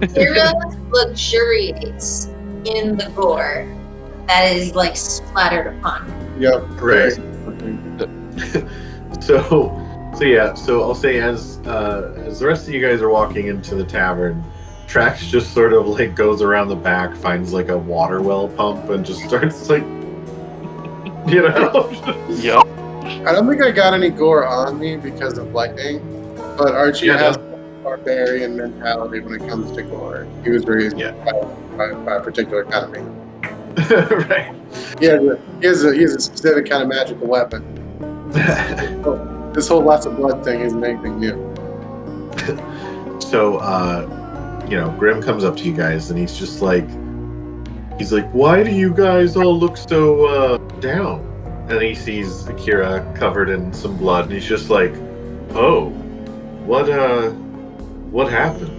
Akira luxuriates in the gore that is like splattered upon him. Yep. Right. So I'll say as the rest of you guys are walking into the tavern, Trax just sort of like goes around the back, finds like a water well pump, and just starts like, Yep. I don't think I got any gore on me because of lightning, but Archie Yeah, has a barbarian mentality when it comes to gore. He was raised by a particular kind of man. right. He has a specific kind of magical weapon. This whole lots of blood thing isn't anything new. So Grim comes up to you guys, and he's like, "Why do you guys all look so down?" And he sees Akira covered in some blood, and he's just like, "Oh, what happened?"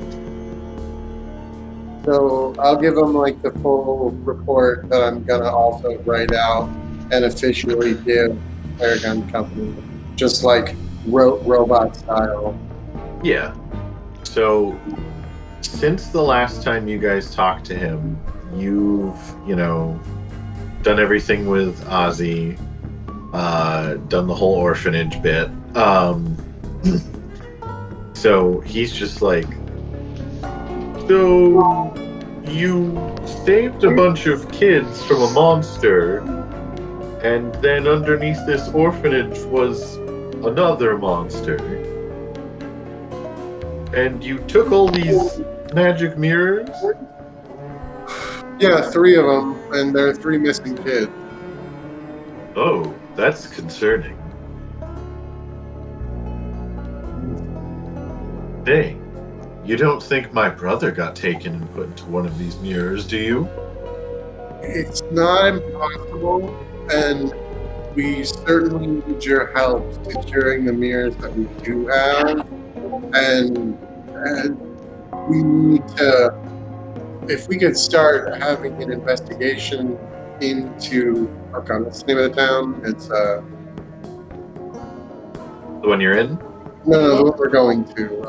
So I'll give him like the full report that I'm gonna also write out and officially give Paragon Company, just like robot style. Yeah. So, since the last time you guys talked to him, you've, done everything with Ozzy, done the whole orphanage bit. So he's just like, "So, you saved a bunch of kids from a monster, and then underneath this orphanage was another monster. And you took all these magic mirrors?" Yeah, 3 of them, and there are 3 missing kids. Oh, that's concerning. Hey, you don't think my brother got taken and put into one of these mirrors, do you? It's not impossible, and we certainly need your help securing the mirrors that we do have, and we need to, if we could start having an investigation into Paragon. What's the name of the town? It's The one you're in? no, the one we're going to.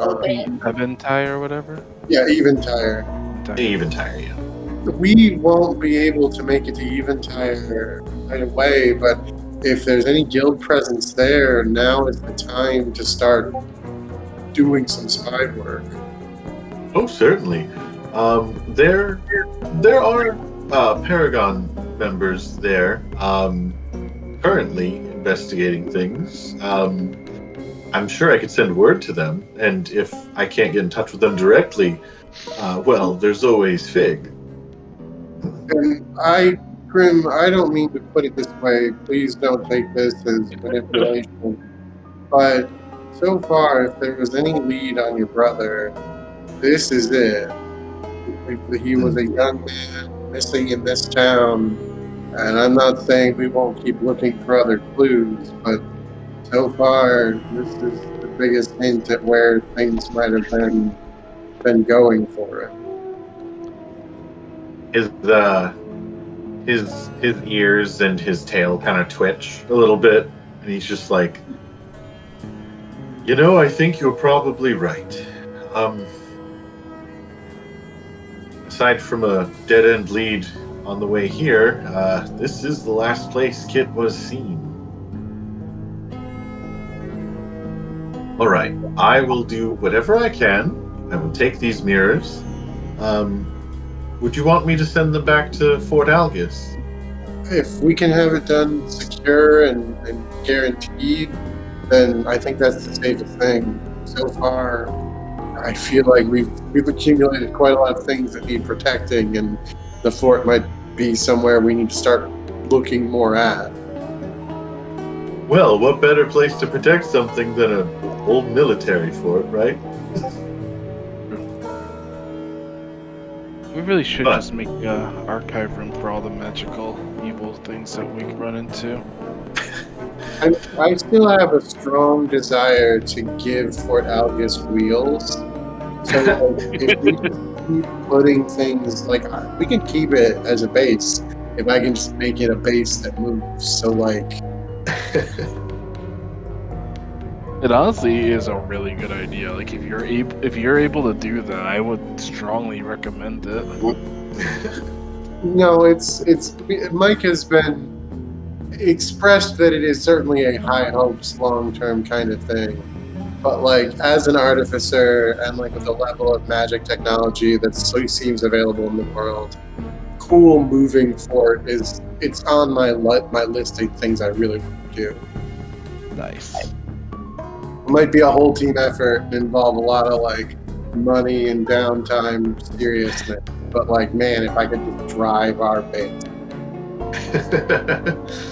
Eventide or whatever. Yeah, Eventide. Eventide, yeah. We won't be able to make it to Eventide right away, but if there's any guild presence there, now is the time to start doing some spy work. Oh, certainly. There are Paragon members there currently investigating things. I'm sure I could send word to them, and if I can't get in touch with them directly, well, there's always Fig. And Grim, I don't mean to put it this way. Please don't take this as manipulation. But so far, if there was any lead on your brother, this is it. If he was a young man missing in this town, and I'm not saying we won't keep looking for other clues, but so far, this is the biggest hint at where things might have been going for it. His ears and his tail kind of twitch a little bit, and he's just like, I think you're probably right. Aside from a dead-end lead on the way here, this is the last place Kit was seen. All right, I will do whatever I can. I will take these mirrors. Would you want me to send them back to Fort Algus? If we can have it done secure and guaranteed, then I think that's the safest thing. So far, I feel like we've accumulated quite a lot of things that need protecting, and the fort might be somewhere we need to start looking more at. Well, what better place to protect something than an old military fort, right? We really should just make an archive room for all the magical evil things that we run into. I still have a strong desire to give Fort Algus wheels. So if we just keep putting things, like, we can keep it as a base if I can just make it a base that moves. So, like... It honestly is a really good idea. Like, if you're able to do that, I would strongly recommend it. No, it's Mike has been expressed that it is certainly a high hopes, long-term kind of thing. But, like, as an artificer and, like, with the level of magic technology that seems available in the world, cool moving fort it's on my list of things I really want to do. Nice. It might be a whole team effort and involve a lot of, like, money and downtime seriousness. But, like, man, if I could just drive our base.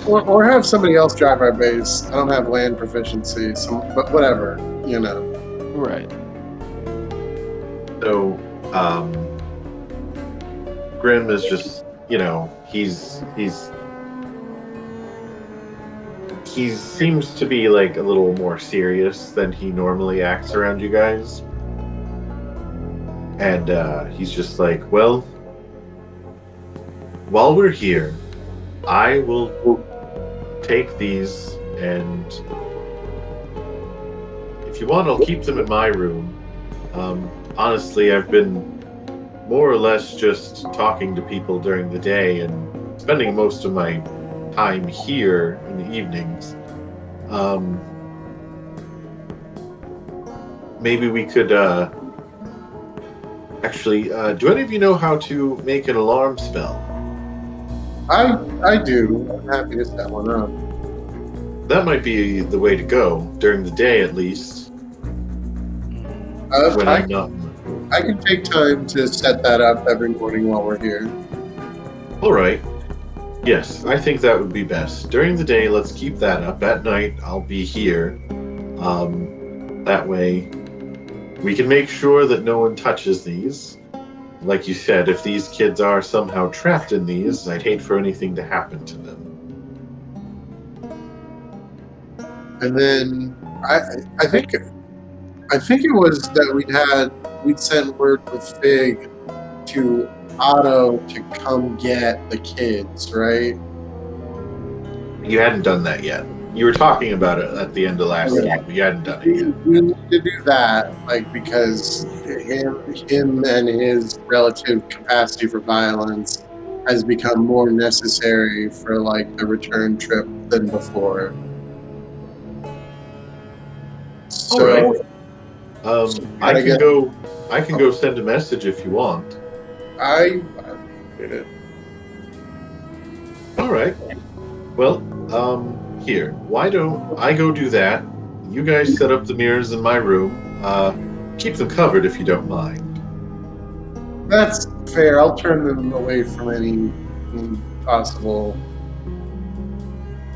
or have somebody else drive our base. I don't have land proficiency, but whatever, Right. So, Grim is just, he seems to be, like, a little more serious than he normally acts around you guys. And he's just like, well, while we're here, I will take these, and if you want, I'll keep them in my room. Honestly, I've been more or less just talking to people during the day and spending most of my time here in the evenings. Maybe we could actually, do any of you know how to make an alarm spell? I do. I'm happy to set one up. That might be the way to go, during the day at least. When I'm not. I can take time to set that up every morning while we're here. Alright. Yes, I think that would be best. During the day, let's keep that up. At night, I'll be here. That way, we can make sure that no one touches these. Like you said, if these kids are somehow trapped in these, I'd hate for anything to happen to them. And then I think I think it was that we'd sent word with Fig to Otto to come get the kids, right? You hadn't done that yet. You were talking about it at the end of last Okay. game, but you hadn't done it We yet. need to do that, like, because him and his relative capacity for violence has become more necessary for like the return trip than before. So, All right. I can go send a message if you want. I did it. All right. Well, here. Why don't I go do that? You guys set up the mirrors in my room. Keep them covered if you don't mind. That's fair. I'll turn them away from any possible.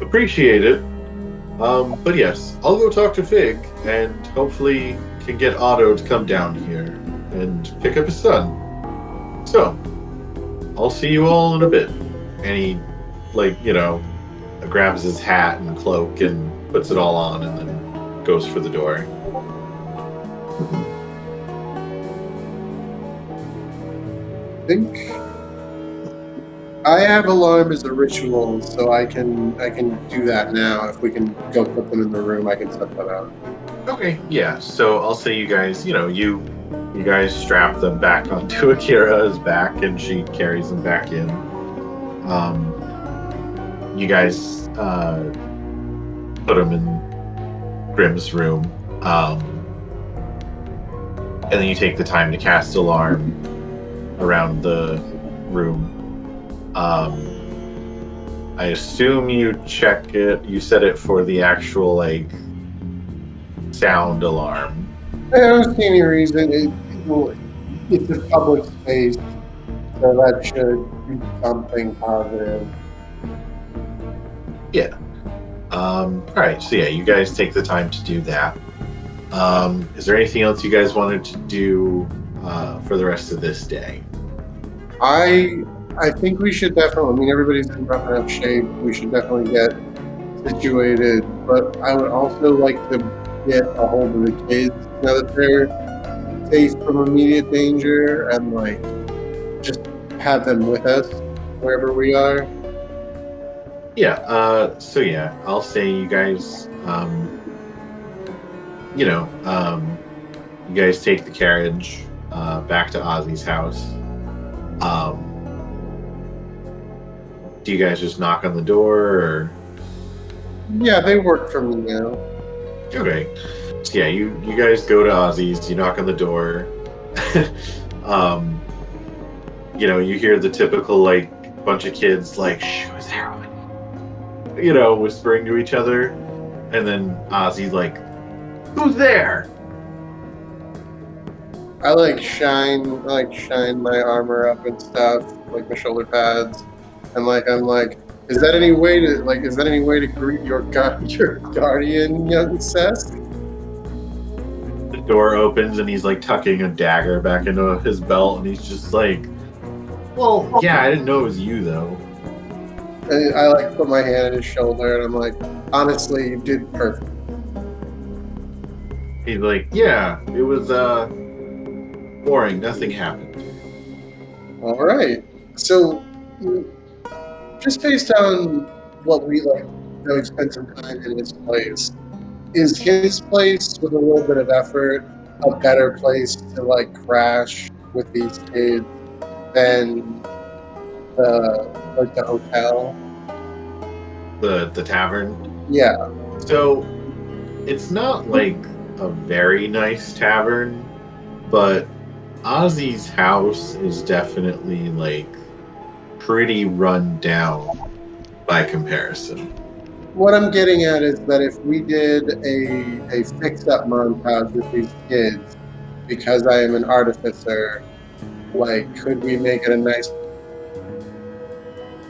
Appreciate it. But yes, I'll go talk to Fig and hopefully can get Otto to come down here and pick up his son. So, I'll see you all in a bit. And he, grabs his hat and cloak and puts it all on and then goes for the door. I think I have alarm as a ritual, so I can do that now. If we can go put them in the room, I can set that out. Okay, yeah. So I'll say you guys, you guys strap them back onto Akira's back, and she carries them back in. You guys put them in Grimm's room, and then you take the time to cast alarm around the room. I assume you check it. You set it for the actual sound alarm. I don't see any reason. It's a public space, so that should be something positive. Yeah. All right. So yeah, you guys take the time to do that. Is there anything else you guys wanted to do for the rest of this day? I think we should definitely. I mean, everybody's in rough enough shape. We should definitely get situated. But I would also like to get a hold of the kids now that they're safe from immediate danger, and just have them with us wherever we are. Yeah. So yeah, I'll say you guys. You guys take the carriage back to Ozzy's house. Do you guys just knock on the door, or? Yeah, they work for me now. Okay. So yeah, you guys go to Ozzy's, you knock on the door. You hear the typical bunch of kids shh, who's there? Whispering to each other. And then Ozzy's who's there? I shine my armor up and stuff, like my shoulder pads. And I'm is that any way to greet your guardian, young Seth? The door opens and he's tucking a dagger back into his belt, and he's just well, yeah, I didn't know it was you though. And I put my hand on his shoulder, and I'm honestly, you did perfect. He's yeah, it was boring, nothing happened. All right. So, just based on what we we've spent some time in his place, is his place with a little bit of effort a better place to crash with these kids than the hotel? The tavern? Yeah. So it's not a very nice tavern, but Ozzy's house is definitely pretty run down by comparison. What I'm getting at is that if we did a fix-up montage with these kids, because I am an artificer, could we make it a nice?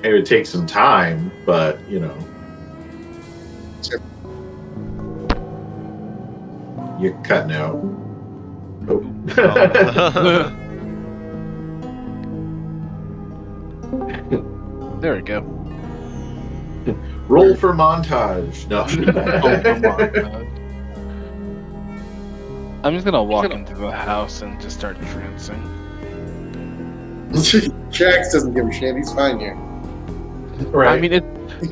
It would take some time, but Sure. You're cutting out. Oh. There we go. Roll for montage. No. I'm just gonna walk into the house and just start trancing. Jax doesn't give a shit. He's fine here. Right. I mean,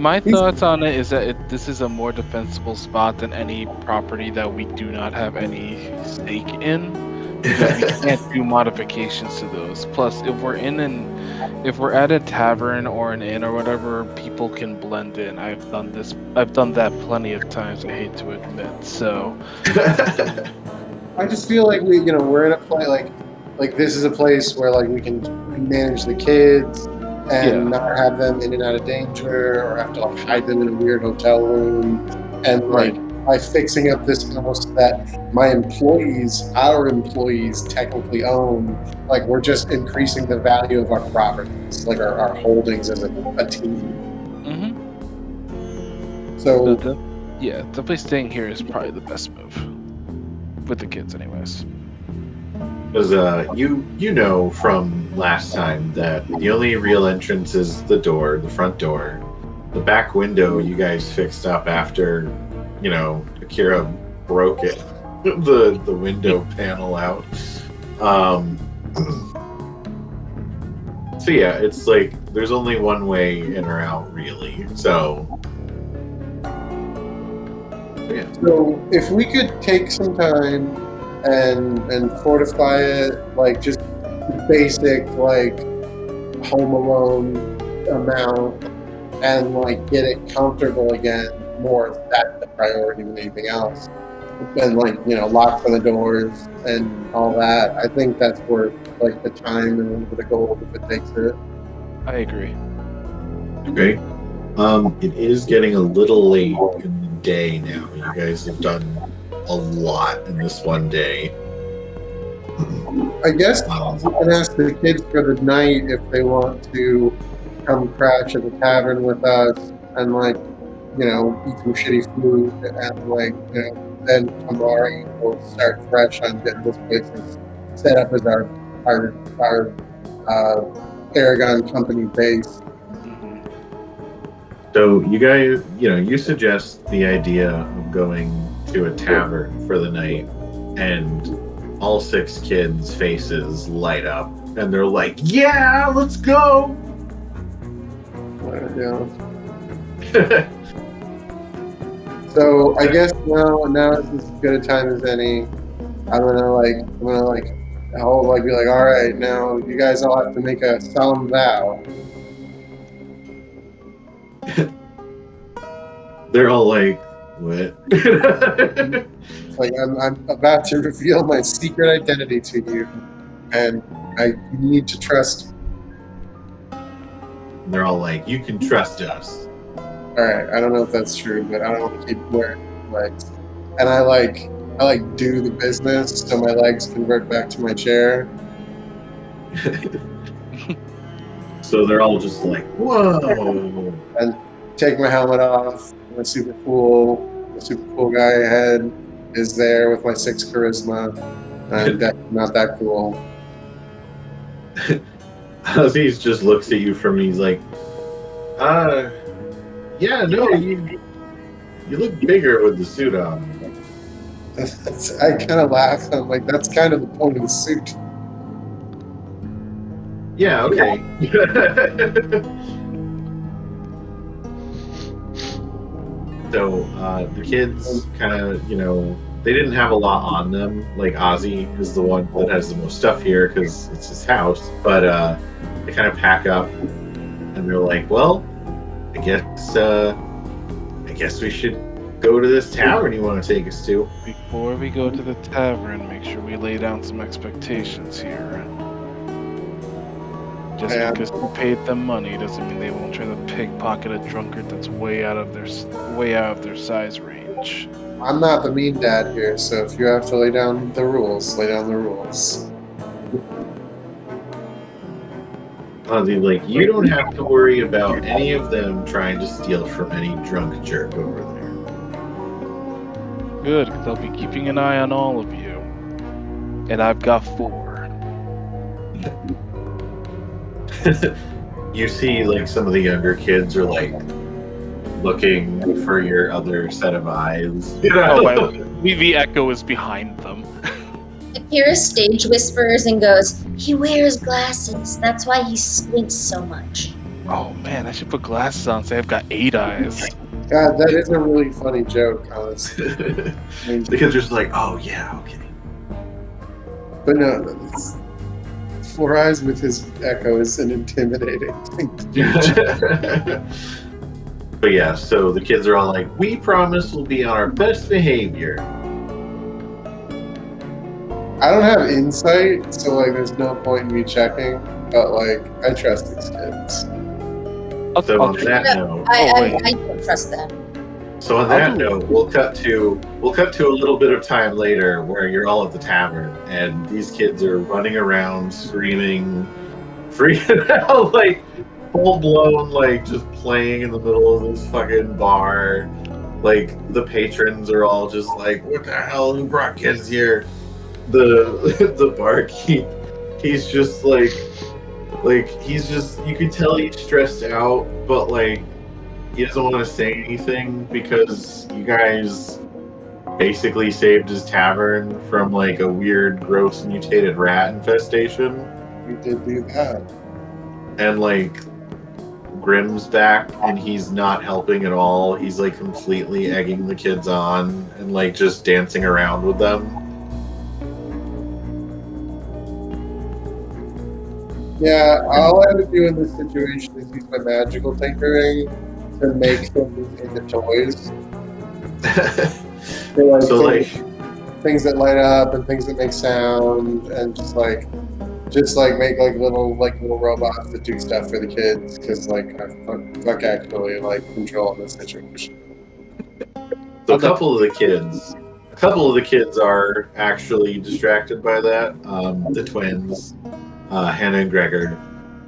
my thoughts on it is that this is a more defensible spot than any property that we do not have any stake in, because we can't do modifications to those. Plus, if we're at a tavern or an inn or whatever, people can blend in. I've done that plenty of times. I hate to admit. So I just feel like we're in a place like this is a place where like we can manage the kids and not have them in and out of danger or have to like hide them in a weird hotel room, and like by fixing up this house that our employees technically own, like we're just increasing the value of our properties, like our holdings as a team. Mm-hmm. So definitely staying here is probably the best move with the kids, anyways. Because you know from last time that the only real entrance is the front door. The back window you guys fixed up after, Akira broke it, the window panel out. So yeah, it's like there's only one way in or out, really. So yeah. So if we could take some time and fortify it, like just basic like Home Alone amount, and like get it comfortable again, more that's the priority than anything else. And like lock the doors and all that. I think that's worth like the time and the gold if it takes it. I agree. Okay. It is getting a little late in the day now. You guys have done a lot in this one day. I guess we can ask the kids for the night if they want to come crash at the tavern with us and like eat some shitty food, and like then tomorrow we'll start fresh on getting this place set up as our Paragon company base. So you guys, you suggest the idea of going to a tavern for the night, and all 6 kids' faces light up, and they're like, "Yeah, let's go!" So I guess now is as good a time as any. I'm gonna be like, all right, now you guys all have to make a solemn vow. They're all like, "What?" Like I'm about to reveal my secret identity to you, and you need to trust me. They're all like, "You can trust us." All right, I don't know if that's true, but I don't want to keep wearing legs. And I do the business so my legs convert back to my chair. So they're all just like, "Whoa!" And take my helmet off. My super cool guy ahead is there with my 6 charisma. I'm definitely not that cool. Aziz just looks at you from, he's like, yeah, no, you look bigger with the suit on. I kind of laugh. I'm like, that's kind of the point of the suit. Yeah, okay. So the kids kind of, they didn't have a lot on them. Like Ozzy is the one that has the most stuff here because it's his house. But they kind of pack up, and they're like, "Well, I guess we should go to this tavern you want to take us to." Before we go to the tavern, make sure we lay down some expectations here. Just because we paid them money doesn't mean they won't try to pickpocket a drunkard that's way out of their size range. I'm not the mean dad here, so if you have to lay down the rules, lay down the rules. Ozzy, like, you don't have to worry about any of them trying to steal from any drunk jerk over there. Good, because I'll be keeping an eye on all of you. And I've got 4. You see, like, some of the younger kids are, like, looking for your other set of eyes. Oh, the echo is behind them. Kira stage whispers and goes, "He wears glasses. That's why he squints so much." Oh man, I should put glasses on. Say I've got 8 eyes. God, that is a really funny joke, honestly. The kids are just like, oh yeah, okay. But no, it's, 4 eyes with his echo is an intimidating thing to do. But yeah, so the kids are all like, we promise we'll be on our best behavior. I don't have insight, so like there's no point in me checking, but like I trust these kids. So on that note, I don't trust them. So on that note, we'll cut to a little bit of time later where you're all at the tavern and these kids are running around screaming, freaking out, like full blown, like just playing in the middle of this fucking bar. Like the patrons are all just like, what the hell? Who brought kids here? The barkeep, he's just like he's just, you can tell he's stressed out, but like he doesn't want to say anything because you guys basically saved his tavern from like a weird, gross, mutated rat infestation. We did do that. And like Grimm's back and he's not helping at all. He's like completely egging the kids on and like just dancing around with them. Yeah, all I would do in this situation is use my magical tinkering to make things into toys. So like things that light up and things that make sound, and just like make like little robots that do stuff for the kids. Because like fuck actually like controlling this situation. So a couple of the kids are actually distracted by that. The twins. Hannah and Gregor,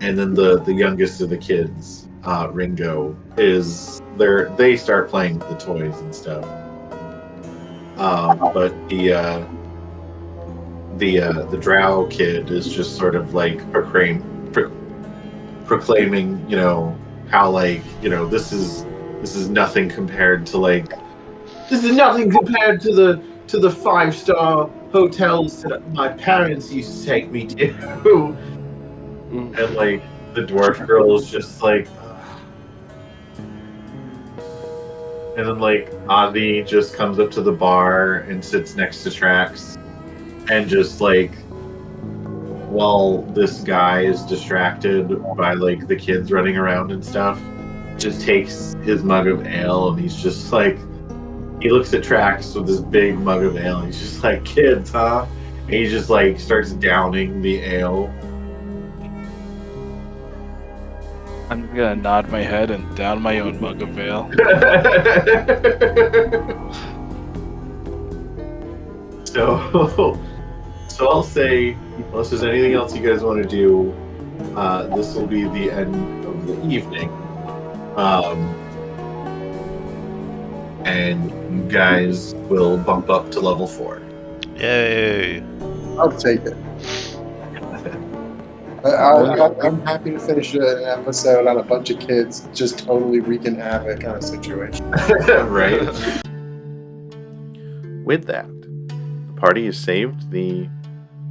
and then the youngest of the kids, Ringo, they start playing with the toys and stuff. But the drow kid is just sort of like proclaiming, you know, how like, you know, this is nothing compared to like, this is nothing compared to the 5-star hotels that my parents used to take me to. And like the dwarf girl is just like, and then like Avi just comes up to the bar and sits next to Trax, and just like while this guy is distracted by like the kids running around and stuff, just takes his mug of ale and he's just like, he looks at Trax with this big mug of ale and he's just like, kids, huh? And he just like starts downing the ale. I'm gonna nod my head and down my own mug of ale. So I'll say, unless there's anything else you guys want to do, this will be the end of the evening. And you guys will bump up to level 4. Yay! I'll take it. I'm happy to finish an episode on a bunch of kids just totally wreaking havoc on a situation. Right? With that, the party has saved the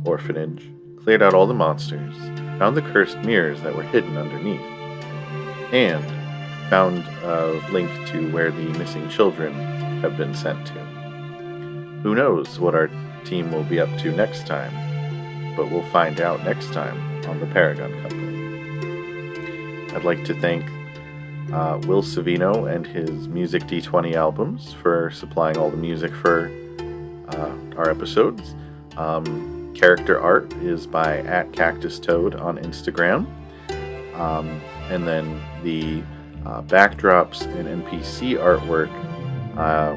orphanage, cleared out all the monsters, found the cursed mirrors that were hidden underneath, and found a link to where the missing children have been sent to. Who knows what our team will be up to next time, but we'll find out next time on the Paragon Company. I'd like to thank Will Savino and his Music D20 albums for supplying all the music for our episodes. Character art is by @CactusToad on Instagram. And then the backdrops and NPC artwork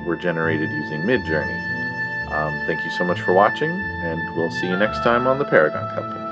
were generated using Midjourney. Thank you so much for watching, and we'll see you next time on the Paragon Company.